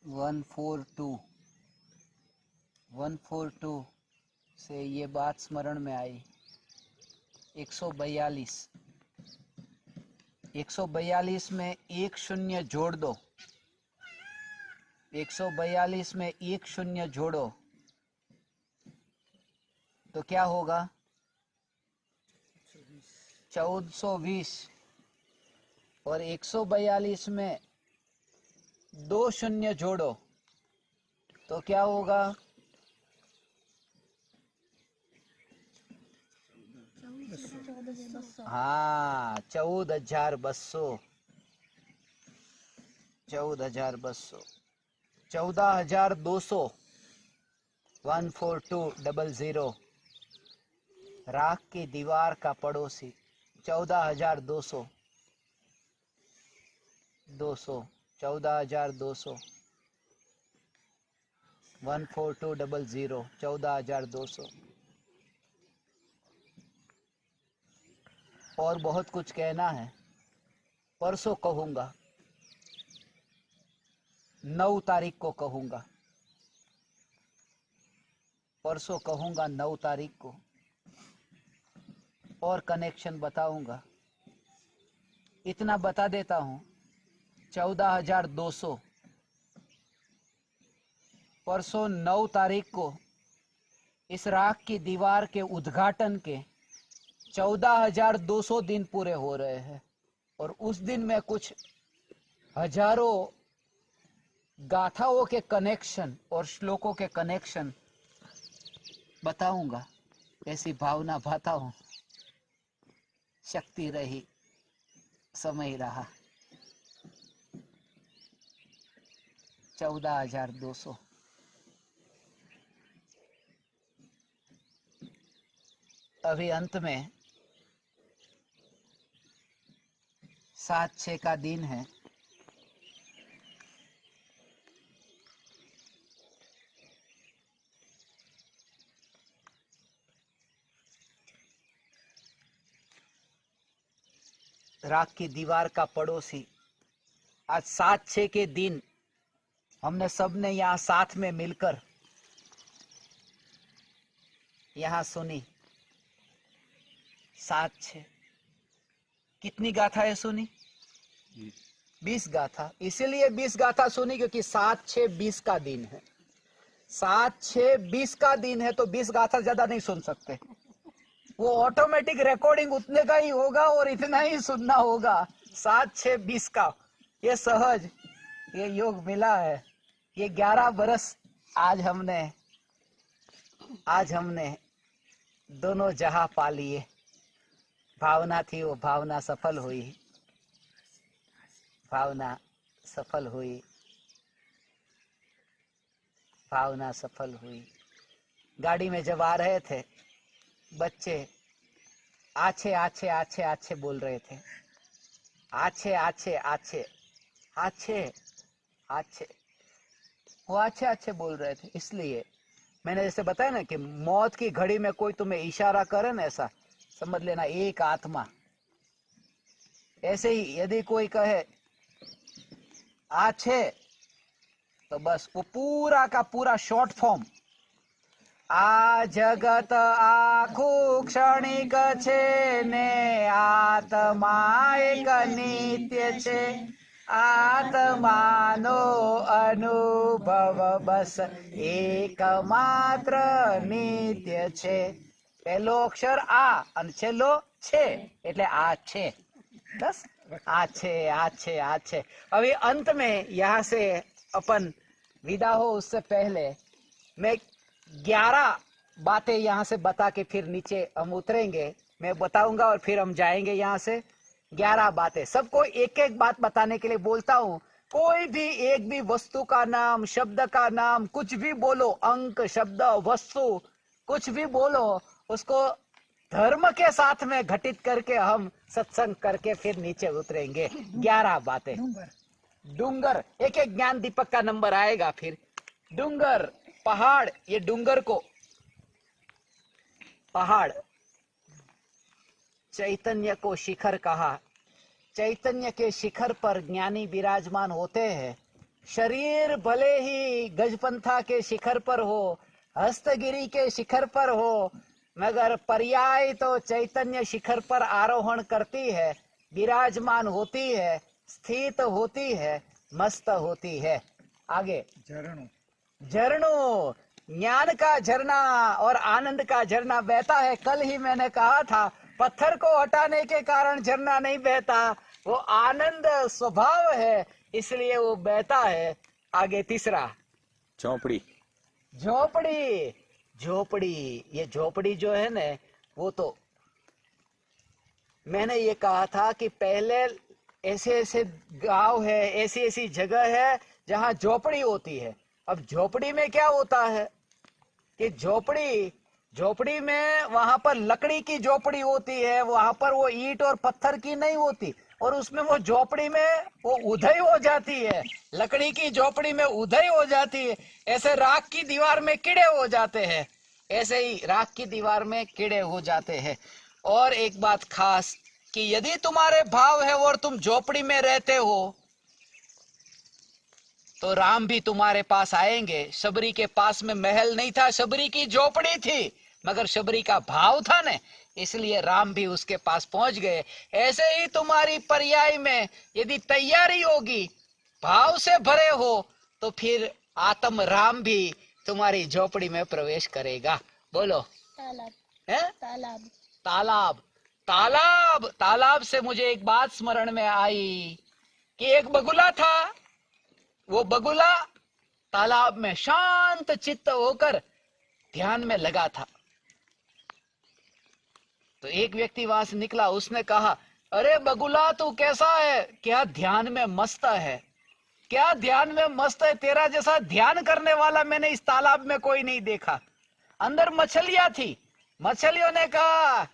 वन 142 से ये बात स्मरण में आई। 142 में 1 शून्य जोड़ दो, 142 में 1 शून्य जोड़ो तो क्या होगा? 1420। और 142 में 2 शून्य जोड़ो तो क्या होगा? 14,200। हाँ, 14,200, 14,200, 14,200, 14200। राख की दीवार का पड़ोसी 14,200, 200, 14,200, 14200, 14,200। और बहुत कुछ कहना है, परसों कहूंगा, 9 तारीख को कहूंगा, परसों कहूंगा 9 तारीख को, और कनेक्शन बताऊंगा। इतना बता देता हूं, 14,200 परसों 9 तारीख को इस राख की दीवार के उद्घाटन के 14,200 दिन पूरे हो रहे हैं। और उस दिन में कुछ हजारों गाथाओं के कनेक्शन और श्लोकों के कनेक्शन बताऊंगा। ऐसी भावना भाता हूं, शक्ति रही, समय रहा। 14,200। अभी अंत में 7/6 का दिन है। राख की दीवार का पड़ोसी, आज 7/6 के दिन हमने सबने यहाँ साथ में मिलकर यहाँ सुनी। 7/6 कितनी गाथाएं सुनी? 20 गाथा। इसीलिए 20 गाथा सुनी क्योंकि 7/6 20 का दिन है। 7/6 20 का दिन है तो 20 गाथा ज्यादा नहीं सुन सकते। वो ऑटोमेटिक रिकॉर्डिंग उतने का ही होगा और इतना ही सुनना होगा। 7/6 20 का ये सहज, ये योग मिला है। ये 11 बरस आज हमने दोनों जहां पा लिए। भावना थी, वो भावना सफल हुई, भावना सफल हुई, भावना सफल हुई। गाड़ी में जब आ रहे थे, बच्चे आछे आछे आछे आछे बोल रहे थे। आछे आछे आछे आछे आछे, वो आछे आछे बोल रहे थे। इसलिए मैंने जैसे बताया ना कि मौत की घड़ी में कोई तुम्हें इशारा करे ना, ऐसा समझ लेना एक आत्मा। ऐसे ही यदि कोई कहे आछे, तो बस वो पूरा का पूरा शॉर्ट फॉर्म, आ जगत आखू क्षणिक छे ने आत्मा एक नित्य छे, आत्मानो अनुभव बस एकमात्र नित्य छे। पहलो अक्षर आ અને છેલ્લો છે એટલે આ છે। बस आ छे। अभी अंत में यहाँ से अपन विदा हो उससे पहले मैं 11 बातें यहाँ से बता के फिर नीचे हम उतरेंगे। मैं बताऊंगा और फिर हम जाएंगे यहाँ से। 11 बातें, सबको एक एक बात बताने के लिए बोलता हूँ। कोई भी एक भी वस्तु का नाम, शब्द का नाम, कुछ भी बोलो, अंक, शब्द, वस्तु, कुछ भी बोलो, उसको धर्म के साथ में घटित करके हम सत्संग करके फिर नीचे उतरेंगे। 11 बातें। डूंगर, एक एक ज्ञान दीपक का नंबर आएगा। फिर डूंगर, पहाड़, ये डूंगर को पहाड़, चैतन्य को शिखर कहा। चैतन्य के शिखर पर ज्ञानी विराजमान होते हैं। शरीर भले ही गजपंथा के शिखर पर हो, हस्तगिरी के शिखर पर हो, मगर पर्याय तो चैतन्य शिखर पर आरोहण करती है, विराजमान होती है, स्थित होती है, मस्त होती है। आगे झरनों, ज्ञान का झरना और आनंद का झरना बहता है। कल ही मैंने कहा था पत्थर को हटाने के कारण झरना नहीं बहता, वो आनंद स्वभाव है इसलिए वो बहता है। आगे तीसरा, झोंपड़ी। झोपड़ी। झोपड़ी, ये झोपड़ी जो है ना, वो तो मैंने ये कहा था कि पहले ऐसे ऐसे गांव है, ऐसी ऐसी जगह है जहां झोपड़ी होती है। अब झोपड़ी में क्या होता है कि झोपड़ी में वहां पर लकड़ी की झोपड़ी होती है, वहां पर वो ईंट और पत्थर की नहीं होती, और उसमें वो झोपड़ी में वो उधई हो जाती है, लकड़ी की झोपड़ी में उधई हो जाती है। ऐसे राख की दीवार में कीड़े हो जाते हैं, ऐसे ही राख की दीवार में कीड़े हो जाते हैं। और एक बात खास कि यदि तुम्हारे भाव है और तुम झोपड़ी में रहते हो तो राम भी तुम्हारे पास आएंगे। शबरी के पास में महल नहीं था, शबरी की झोपड़ी थी, मगर शबरी का भाव था ने, इसलिए राम भी उसके पास पहुंच गए। ऐसे ही तुम्हारी पर्याय में यदि तैयारी होगी, भाव से भरे हो, तो फिर आत्म राम भी तुम्हारी झोपड़ी में प्रवेश करेगा। बोलो। तालाब। है तालाब। तालाब। तालाब, तालाब से मुझे एक बात स्मरण में आई कि एक बगुला था। वो बगुला तालाब में शांत चित्त होकर ध्यान में लगा था। तो एक व्यक्ति वहां से निकला, उसने कहा, अरे बगुला तू कैसा है, क्या ध्यान में मस्त है, क्या ध्यान में मस्त है, तेरा जैसा ध्यान करने वाला मैंने इस तालाब में कोई नहीं देखा। अंदर मछलियां थी, मछलियों ने कहा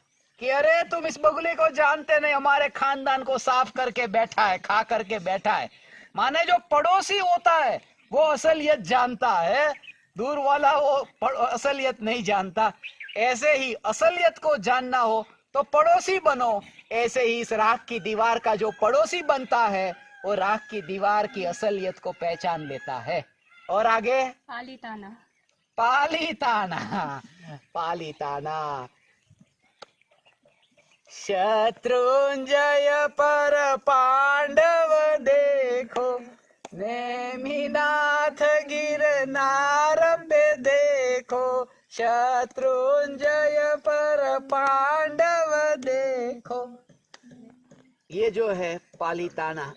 कि अरे तुम इस बगुले को जानते नहीं, हमारे खानदान को साफ करके बैठा है, खा करके बैठा है। माने जो पड़ोसी होता है वो असलियत जानता है, दूर वाला वो असलियत नहीं जानता। ऐसे ही असलियत को जानना हो तो पड़ोसी बनो। ऐसे ही इस राख की दीवार का जो पड़ोसी बनता है वो राख की दीवार की असलियत को पहचान लेता है। और आगे, पालीताना। पालीताना। पालीताना। शत्रुंजय पर पांडव देखो, नेमिनाथ गिरनार पे देखो। शत्रुंजय पर पांडव देखो। ये जो है पालीताना,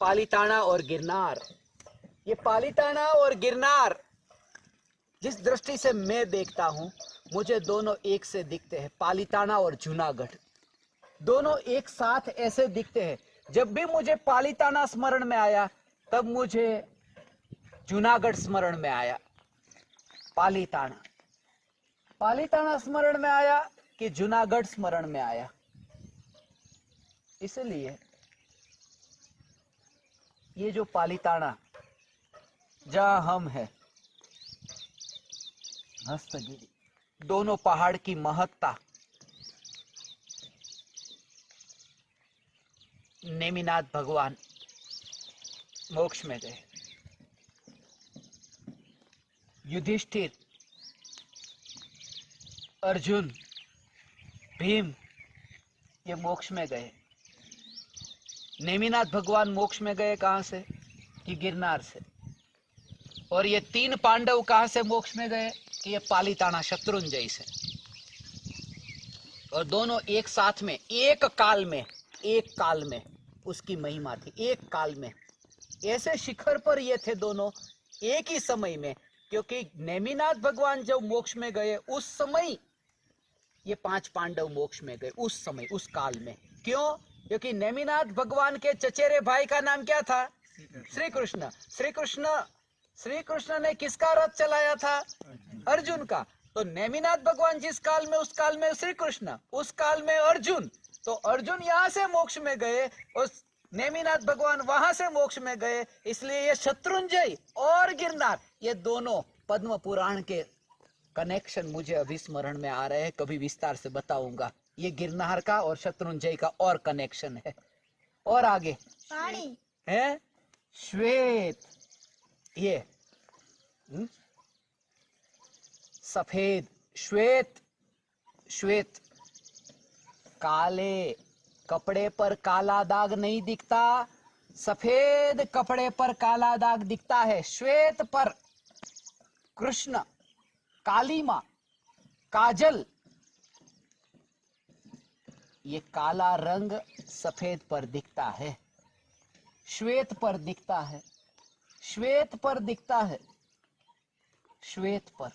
पालीताना और गिरनार, ये पालीताना और गिरनार जिस दृष्टि से मैं देखता हूं, मुझे दोनों एक से दिखते हैं। पालीताना और जूनागढ़ दोनों एक साथ ऐसे दिखते हैं। जब भी मुझे पालीताना स्मरण में आया तब मुझे जूनागढ़ स्मरण में आया। पालीताना, पालीताना स्मरण में आया कि जूनागढ़ स्मरण में आया। इसलिए ये जो पालीताना जहां हम हैं, हस्तगिरी, दोनों पहाड़ की महत्ता, नेमिनाथ भगवान मोक्ष में गए, युधिष्ठिर, अर्जुन, भीम ये मोक्ष में गए। नेमिनाथ भगवान मोक्ष में गए कहां से, कि गिरनार से। और ये तीन पांडव कहां से मोक्ष में गए, कि ये पालीताना शत्रुंजय से। और दोनों एक साथ में, एक काल में उसकी महिमा थी। एक काल में ऐसे शिखर पर ये थे दोनों एक ही समय में, क्योंकि नेमिनाथ भगवान जब मोक्ष में गए उस समय ये पांच पांडव मोक्ष में गए, उस समय, उस काल में। क्यों? क्योंकि नेमिनाथ भगवान के चचेरे भाई का नाम क्या था, श्री कृष्ण। श्री कृष्ण ने किसका रथ चलाया था, अर्जुन का। तो नेमिनाथ भगवान जिस काल में, उस काल में श्री कृष्ण, उस काल में अर्जुन। तो अर्जुन यहां से मोक्ष में गए, उस नेमिनाथ भगवान वहां से मोक्ष में गए। इसलिए ये शत्रुंजय और गिरनार, ये दोनों पद्म पुराण के कनेक्शन मुझे अभी स्मरण में आ रहे हैं, कभी विस्तार से बताऊंगा। ये गिरनार का और शत्रुंजय का और कनेक्शन है। और आगे पानी है श्वेत, ये सफेद, श्वेत, श्वेत, काले कपड़े पर काला दाग नहीं दिखता, सफेद कपड़े पर काला दाग दिखता है। श्वेत पर कृष्ण, काली मां, काजल, ये काला रंग सफेद पर दिखता है, श्वेत पर दिखता है, श्वेत पर दिखता है, श्वेत पर,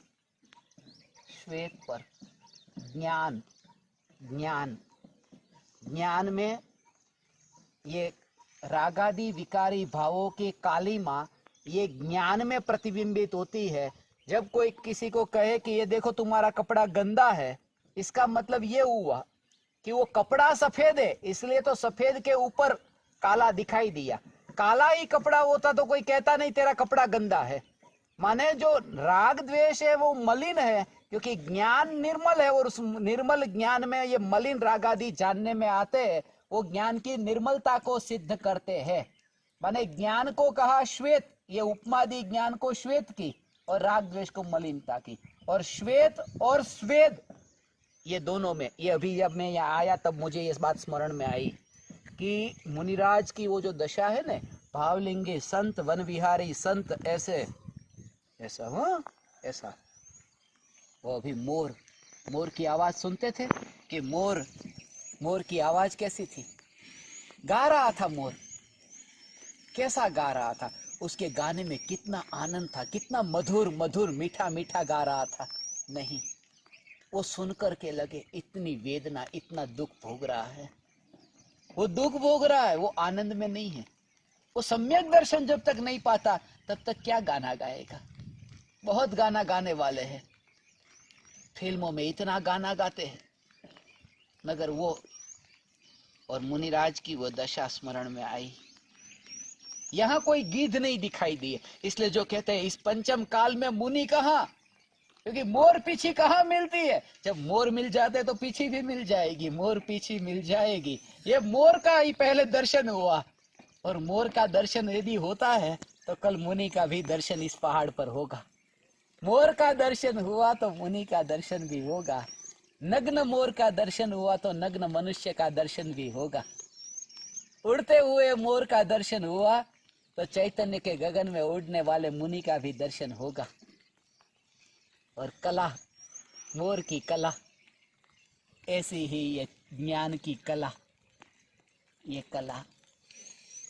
श्वेत पर। ज्ञान, ज्ञान, ज्ञान में ये रागादि विकारी भावों की कालीमा ये ज्ञान में प्रतिबिंबित होती है। जब कोई किसी को कहे कि ये देखो तुम्हारा कपड़ा गंदा है, इसका मतलब ये हुआ कि वो कपड़ा सफेद है, इसलिए तो सफेद के ऊपर काला दिखाई दिया। काला ही कपड़ा होता तो कोई कहता नहीं तेरा कपड़ा गंदा है। माने जो राग द्वेष है वो मलिन है, क्योंकि ज्ञान निर्मल है और उस निर्मल ज्ञान में ये मलिन राग आदि जानने में आते हैं, वो ज्ञान की निर्मलता को सिद्ध करते हैं। माने ज्ञान को कहा श्वेत, ये उपमादि ज्ञान को श्वेत की और राग द्वेष को मलिनता की। और श्वेत और स्वेद ये दोनों में, ये अभी जब मैं यहाँ आया तब मुझे ये बात स्मरण में आई कि मुनिराज की वो जो दशा है ना, भावलिंगी संत वन विहारी संत, ऐसे ऐसा, हाँ ऐसा। वो अभी मोर, मोर की आवाज सुनते थे कि मोर, मोर की आवाज कैसी थी, गा रहा था मोर, कैसा गा रहा था, उसके गाने में कितना आनंद था, कितना मधुर मधुर मीठा मीठा गा रहा था। नहीं, वो सुनकर के लगे इतनी वेदना, इतना दुख भोग रहा है, वो दुख भोग रहा है, वो आनंद में नहीं है। वो सम्यक दर्शन जब तक नहीं पाता तब तक क्या गाना गाएगा। बहुत गाना गाने वाले हैं, फिल्मों में इतना गाना गाते हैं, मगर वो और मुनिराज की वो दशा स्मरण में आई। यहाँ कोई गिद्ध नहीं दिखाई दिए, इसलिए जो कहते हैं इस पंचम काल में मुनि कहाँ, क्योंकि मोर पीछी कहाँ मिलती है। जब मोर मिल जाते तो पीछी भी मिल जाएगी, मोर पीछी मिल जाएगी। ये मोर का ही पहले दर्शन हुआ, और मोर का दर्शन यदि होता है तो कल मुनि का भी दर्शन इस पहाड़ पर होगा। मोर का दर्शन हुआ तो मुनि का दर्शन भी होगा, नग्न मोर का दर्शन हुआ तो नग्न मनुष्य का दर्शन भी होगा, उड़ते हुए मोर का दर्शन हुआ तो चैतन्य के गगन में उड़ने वाले मुनि का भी दर्शन होगा। और कला, मोर की कला, ऐसी ही ये ज्ञान की कला, ये कला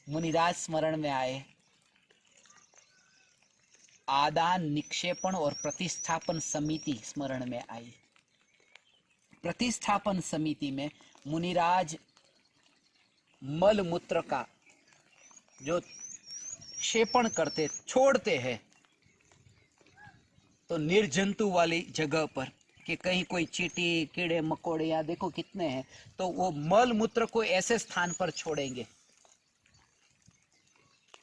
मुनिराज स्मरण में आए। आदान निक्षेपण और प्रतिष्ठापन समिति स्मरण में आई। प्रतिष्ठापन समिति में मुनिराज मल मूत्र का जो क्षेपण करते, छोड़ते हैं, तो निर्जंतु वाली जगह पर, कि कहीं कोई चींटी कीड़े मकोड़े या देखो कितने हैं, तो वो मल मूत्र को ऐसे स्थान पर छोड़ेंगे,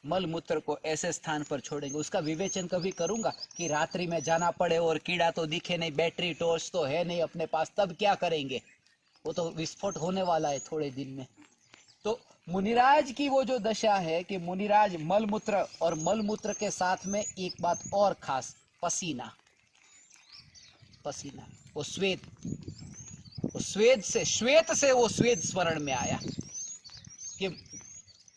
मल मूत्र को ऐसे स्थान पर छोड़ेंगे। उसका विवेचन कभी करूंगा कि रात्रि में जाना पड़े और कीड़ा तो दिखे नहीं, बैटरी टॉर्च तो है नहीं अपने पास, तब क्या करेंगे, वो तो विस्फोट होने वाला है थोड़े दिन में। तो मुनिराज की वो जो दशा है कि मुनिराज मलमूत्र, और मलमूत्र के साथ में एक बात और खास, पसीना, पसीना, वो श्वेत, वो श्वेत से, श्वेत से वो श्वेत स्मरण में आया कि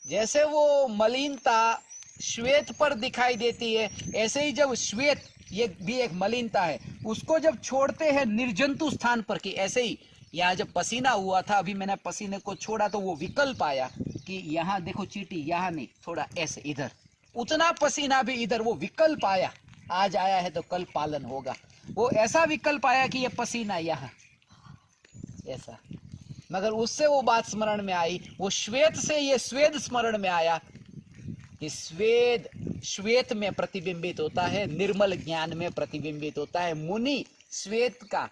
जैसे वो मलिनता श्वेत पर दिखाई देती है, ऐसे ही जब श्वेत, ये भी एक मलिनता है, उसको जब छोड़ते हैं निर्जंतु स्थान पर, कि ऐसे ही यहाँ जब पसीना हुआ था, अभी मैंने पसीने को छोड़ा तो वो विकल्प आया कि यहाँ देखो चींटी, यहाँ नहीं, थोड़ा ऐसे इधर, उतना पसीना भी इधर, वो विकल्प आया। आज आया है तो कल पालन होगा। वो ऐसा विकल्प आया कि ये पसीना यहाँ ऐसा, मगर उससे वो बात स्मरण में आई, वो श्वेत से ये स्वेद स्मरण में आया कि स्वेद श्वेत में प्रतिबिंबित होता है, निर्मल ज्ञान में प्रतिबिंबित होता है। मुनि स्वेद का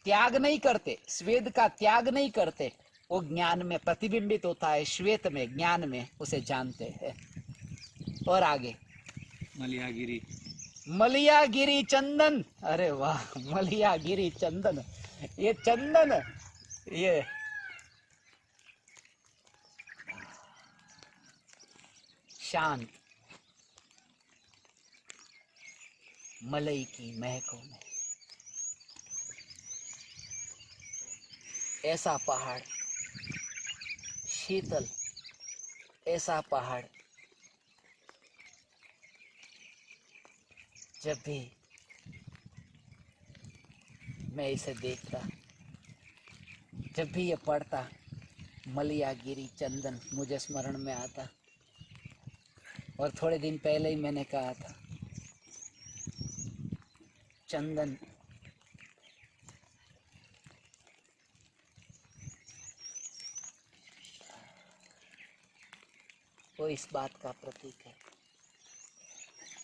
त्याग नहीं करते, स्वेद का त्याग नहीं करते, वो ज्ञान में प्रतिबिंबित होता है, श्वेत में, ज्ञान में उसे जानते हैं। और आगे मलियागिरी, मलियागिरी चंदन, अरे वाह, मलियागिरी चंदन, ये चंदन, ये शांत मलई की महकों में, ऐसा पहाड़ शीतल, ऐसा पहाड़ जब भी मैं इसे देखता, जब भी ये पढ़ता, मलियागिरी चंदन मुझे स्मरण में आता, और थोड़े दिन पहले ही मैंने कहा था चंदन वो इस बात का प्रतीक है।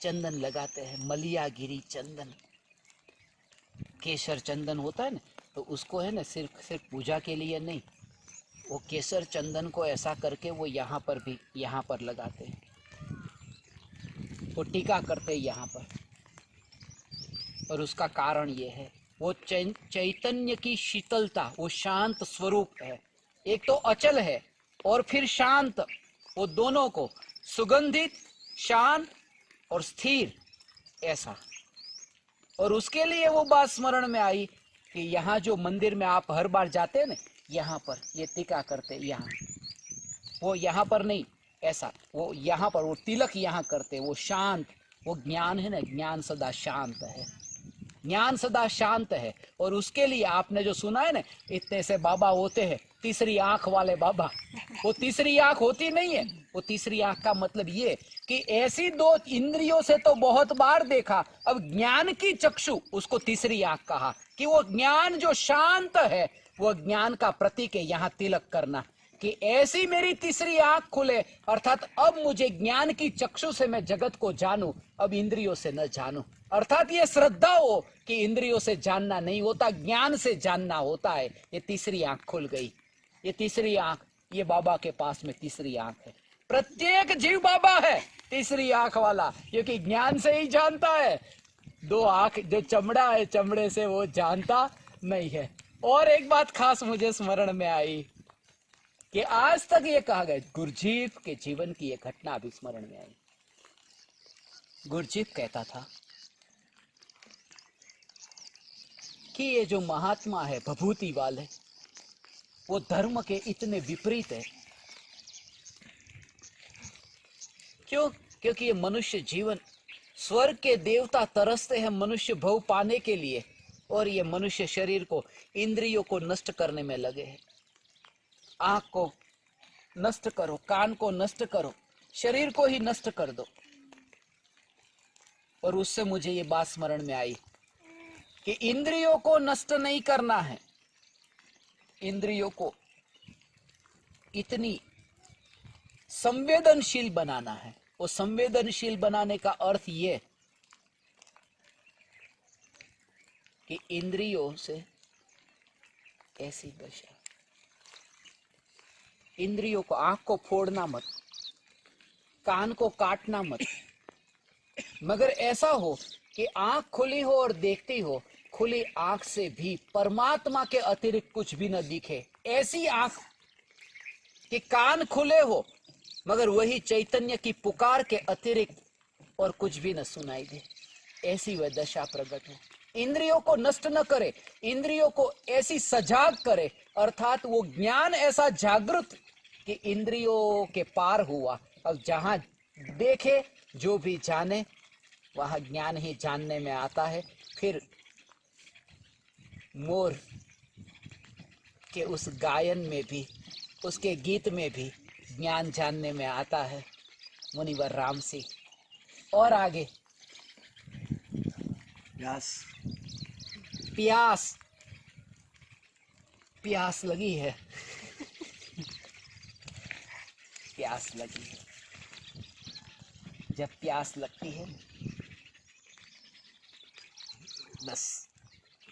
चंदन लगाते हैं, मलियागिरी चंदन, केसर चंदन होता है ना, तो उसको है ना सिर्फ पूजा के लिए नहीं, वो केसर चंदन को ऐसा करके वो यहाँ पर भी यहाँ पर लगाते हैं, वो टीका करते हैं यहाँ पर। और उसका कारण ये है, वो चैतन्य की शीतलता, वो शांत स्वरूप है। एक तो अचल है और फिर शांत, वो दोनों को सुगंधित, शांत और स्थिर ऐसा। और उसके लिए वो बात स्मरण में आई कि यहाँ जो मंदिर में आप हर बार जाते हैं ना, यहाँ पर ये टीका करते, यहाँ वो यहाँ पर नहीं ऐसा, वो यहाँ पर वो तिलक यहाँ करते, वो शांत, वो ज्ञान है ना, ज्ञान सदा शांत है, ज्ञान सदा शांत है। और उसके लिए आपने जो सुना है ना, इतने से बाबा होते हैं तीसरी आंख वाले बाबा, वो तीसरी आंख होती नहीं है। वो तीसरी आंख का मतलब ये कि ऐसी दो इंद्रियों से तो बहुत बार देखा, अब ज्ञान की चक्षु, उसको तीसरी आंख कहा कि वो ज्ञान जो शांत है, वो ज्ञान का प्रतीक है यहाँ तिलक करना, कि ऐसी मेरी तीसरी आंख खुले, अर्थात अब मुझे ज्ञान की चक्षु से मैं जगत को जानूं, अब इंद्रियों से न जानूं। अर्थात ये श्रद्धा हो कि इंद्रियों से जानना नहीं होता, ज्ञान से जानना होता है। ये तीसरी आंख खुल गई, ये तीसरी आंख, ये बाबा के पास में तीसरी आंख है। प्रत्येक जीव बाबा है तीसरी आंख वाला, क्योंकि ज्ञान से ही जानता है। दो आंख जो चमड़ा है, चमड़े से वो जानता नहीं है। और एक बात खास मुझे स्मरण में आई कि आज तक ये कहा गया, गुरजीत के जीवन की एक घटना अभी स्मरण में आई। गुरजीत कहता था कि ये जो महात्मा है भभूति वाले, वो धर्म के इतने विपरीत है। क्यों? क्योंकि ये मनुष्य जीवन, स्वर्ग के देवता तरसते हैं मनुष्य भव पाने के लिए, और ये मनुष्य शरीर को, इंद्रियों को नष्ट करने में लगे हैं। आंख को नष्ट करो, कान को नष्ट करो, शरीर को ही नष्ट कर दो। और उससे मुझे ये बात स्मरण में आई कि इंद्रियों को नष्ट नहीं करना है, इंद्रियों को इतनी संवेदनशील बनाना है। वो संवेदनशील बनाने का अर्थ ये कि इंद्रियों से ऐसी दशा, इंद्रियों को, आंख को फोड़ना मत, कान को काटना मत, मगर ऐसा हो कि आंख खुली हो और देखती हो, खुली आंख से भी परमात्मा के अतिरिक्त कुछ भी न दिखे। ऐसी आंख कि कान खुले हो मगर वही चैतन्य की पुकार के अतिरिक्त और कुछ भी न सुनाई दे, ऐसी वह दशा प्रकट हो। इंद्रियों को नष्ट न करे, इंद्रियों को ऐसी सजाग करे, अर्थात वो ज्ञान ऐसा जागृत कि इंद्रियों के पार हुआ। अब जहां देखे, जो भी जाने, वहां ज्ञान ही जानने में आता है। फिर मोर के उस गायन में भी, उसके गीत में भी ज्ञान जानने में आता है। मुनिवर राम सिंह। और आगे प्यास, प्यास लगी है प्यास लगी है। जब प्यास लगती है, बस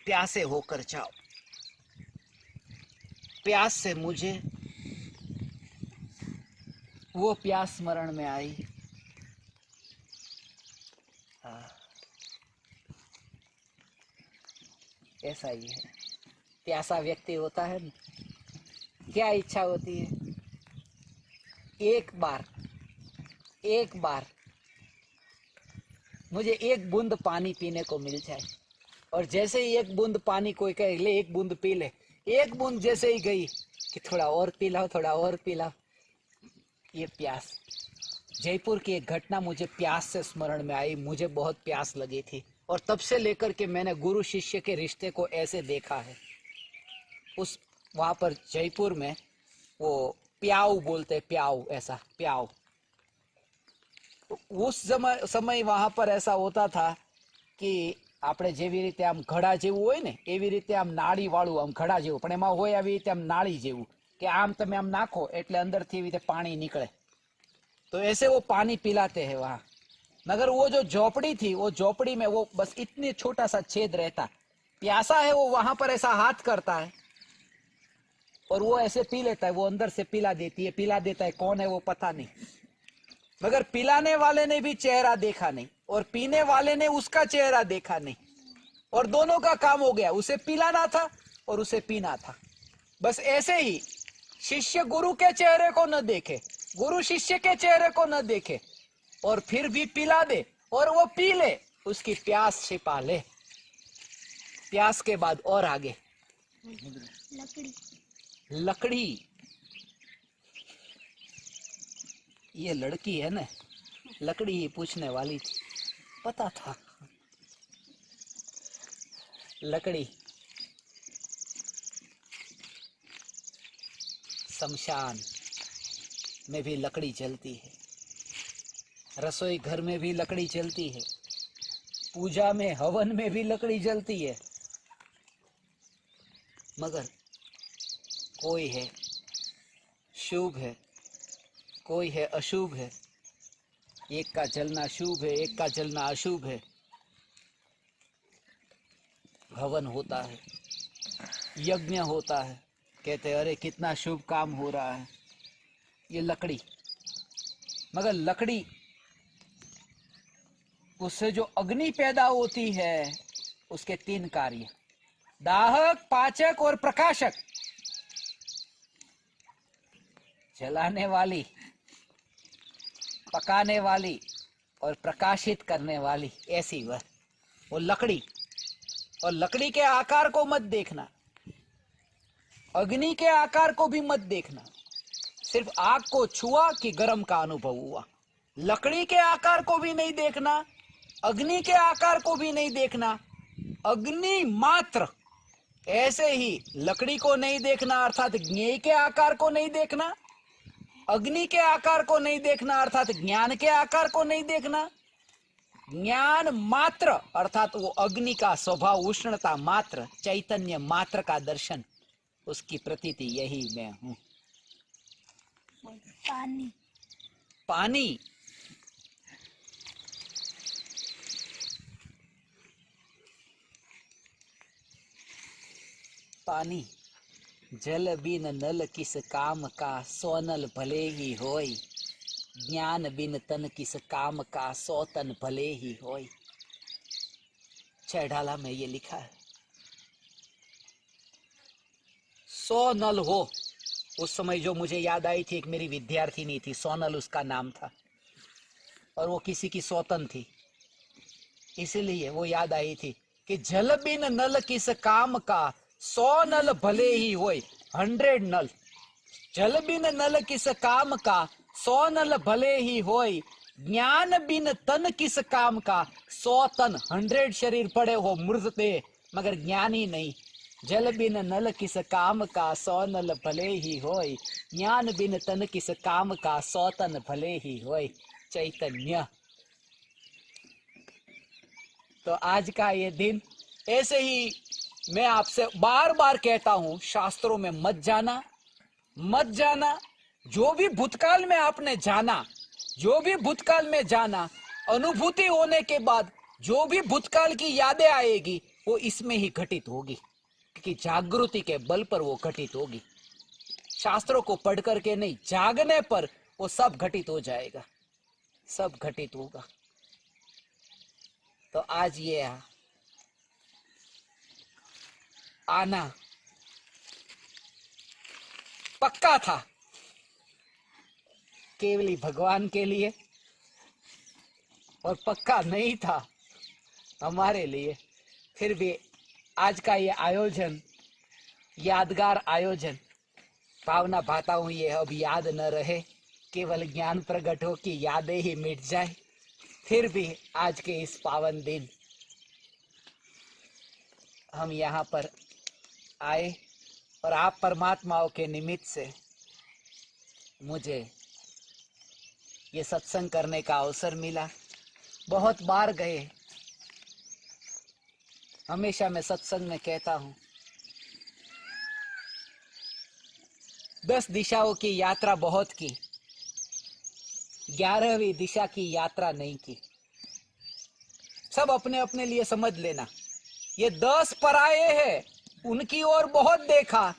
प्यासे होकर जाओ। प्यास से मुझे वो प्यास स्मरण में आई। ऐसा ही है, प्यासा व्यक्ति होता है ना, क्या इच्छा होती है, एक बार मुझे एक बूंद पानी पीने को मिल जाए। और जैसे ही एक बूंद पानी कोई कहे ले एक बूंद पी ले, एक बूंद जैसे ही गई कि थोड़ा और पी लाओ, थोड़ा और पी लाओ। ये प्यास। जयपुर की एक घटना मुझे प्यास से स्मरण में आई। मुझे बहुत प्यास लगी थी और तब से लेकर के मैंने गुरु शिष्य के रिश्ते को ऐसे देखा है। उस वहाँ पर जयपुर में वो प्याऊ बोलते, प्याऊ, ऐसा प्याऊ। तो उस समय वहां पर ऐसा होता था कि આપણે જેવી રીતે આમ ઘડા જેવું હોય ને એવી રીતે આમ નાળી વાળું આમ ઘડા જેવું, પણ એમાં હોય આવી રીતે આમ નાળી જેવું કે આમ તમે આમ નાખો એટલે અંદરથી એવી રીતે પાણી નીકળે। तो ऐसे वो पानी पिलाते हैं वहां। मगर वो जो झोपड़ी थी, वो झोपड़ी में वो बस इतनी छोटा सा छेद रहता, प्यासा है वो वहां पर ऐसा हाथ करता है और वो ऐसे पी लेता है, वो अंदर से पिला देती है, पिला देता है, कौन है वो पता नहीं। मगर पिलाने वाले ने भी चेहरा देखा नहीं और पीने वाले ने उसका चेहरा देखा नहीं, और दोनों का काम हो गया, उसे पिलाना था और उसे पीना था। बस ऐसे ही शिष्य गुरु के चेहरे को न देखे, गुरु शिष्य के चेहरे को न देखे और फिर भी पिला दे और वो पी ले, उसकी प्यास छिपा ले। प्यास के बाद और आगे लकड़ी। लकड़ी, ये लड़की है ना, लकड़ी ही पूछने वाली थी, पता था। लकड़ी, शमशान में भी लकड़ी जलती है, रसोई घर में भी लकड़ी जलती है, पूजा में हवन में भी लकड़ी जलती है। मगर कोई है शुभ है, कोई है अशुभ है, एक का जलना शुभ है, एक का जलना अशुभ है। हवन होता है, यज्ञ होता है, कहते अरे कितना शुभ काम हो रहा है, ये लकड़ी। मगर लकड़ी, उससे जो अग्नि पैदा होती है उसके 3 कार्य, दाहक, पाचक और प्रकाशक। जलाने वाली, पकाने वाली और प्रकाशित करने वाली, ऐसी वो लकड़ी। और लकड़ी के आकार को मत देखना, अग्नि के आकार को भी मत देखना, सिर्फ आग को छुआ कि गर्म का अनुभव हुआ। लकड़ी के आकार को भी नहीं देखना, अग्नि के आकार को भी नहीं देखना, अग्नि मात्र। ऐसे ही लकड़ी को नहीं देखना अर्थात ज्ञेय के आकार को नहीं देखना, अग्नि के आकार को नहीं देखना अर्थात ज्ञान के आकार को नहीं देखना, ज्ञान मात्र अर्थात वो अग्नि का स्वभाव, उष्णता मात्र, चैतन्य मात्र का दर्शन, उसकी प्रतीति यही मैं हूं। पानी। पानी, पानी, जल बिन नल किस काम का, सोनल भले ही होय, ज्ञान बिन तन किस काम का, सौ तन भले ही होय। छेडाला में ये लिखा है, 100 नल हो। उस समय जो मुझे याद आई थी, एक मेरी विद्यार्थिनी थी, सोनल उसका नाम था, और वो किसी की सौतन थी, इसलिए वो याद आई थी कि जल बिन नल किस काम का, 100 नल भले ही होय, 100 नल। जल बिन नल किस काम का, 100 नल भले ही होय, ज्ञान बिन तन किस काम का, 100 तन, 100 शरीर पड़े हो मूर्ते, मगर ज्ञान ही नहीं। जल बिन नल किस काम का, 100 नल भले ही होय, ज्ञान बिन तन किस काम का, 100 तन भले ही होय। चैतन्य। तो आज का ये दिन, ऐसे ही मैं आपसे बार बार कहता हूं, शास्त्रों में मत जाना, मत जाना। जो भी भूतकाल में आपने जाना, जो भी भूतकाल में जाना, अनुभूति होने के बाद जो भी भूतकाल की यादें आएगी वो इसमें ही घटित होगी, क्योंकि जागृति के बल पर वो घटित होगी। शास्त्रों को पढ़ करके नहीं, जागने पर वो सब घटित हो जाएगा, सब घटित होगा। तो आज ये आना पक्का था, केवल भगवान के लिए, और पक्का नहीं था हमारे लिए। फिर भी आज का ये आयोजन, यादगार आयोजन, भावना भाता हूं ये अब याद न रहे, केवल ज्ञान प्रकट हो कि यादें ही मिट जाए। फिर भी आज के इस पावन दिन हम यहाँ पर आए और आप परमात्माओं के निमित्त से मुझे ये सत्संग करने का अवसर मिला। बहुत बार गए, हमेशा मैं सत्संग में कहता हूं 10 दिशाओं की यात्रा बहुत की, 11वीं दिशा की यात्रा नहीं की। सब अपने अपने लिए समझ लेना। ये 10 पराये हैं, उनकी ओर बहुत देखा,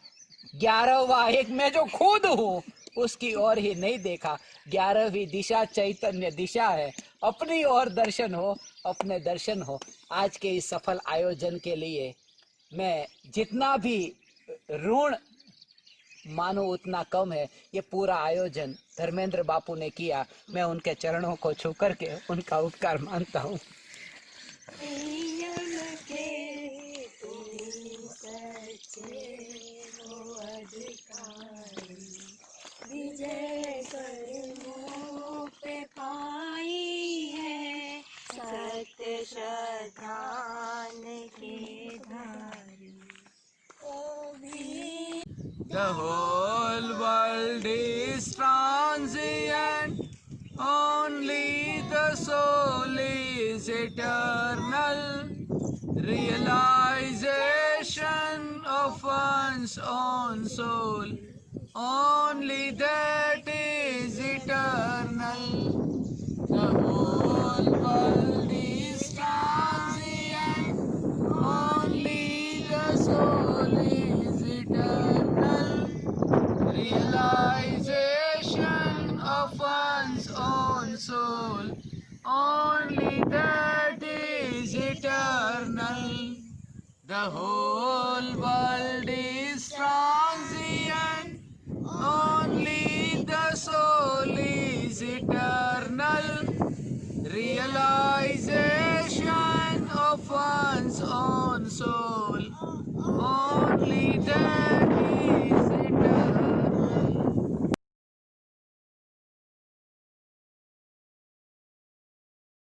11वां एक मैं जो खुद हूं उसकी ओर ही नहीं देखा। 11वीं दिशा चैतन्य दिशा है। अपनी ओर दर्शन हो, अपने दर्शन हो। आज के इस सफल आयोजन के लिए मैं जितना भी ऋण मानो उतना कम है। ये पूरा आयोजन धर्मेंद्र बापू ने किया, मैं उनके चरणों को छू करके उनका उपकार मानता हूँ। विजय कर्मों पे पाई है, सत्य श्रद्धान के धारी। The whole world is transient, only the soul is eternal. Realization of one's own soul, only that is eternal. The whole world is transient, only the soul is eternal. Realization of one's own soul, only that is eternal. The whole world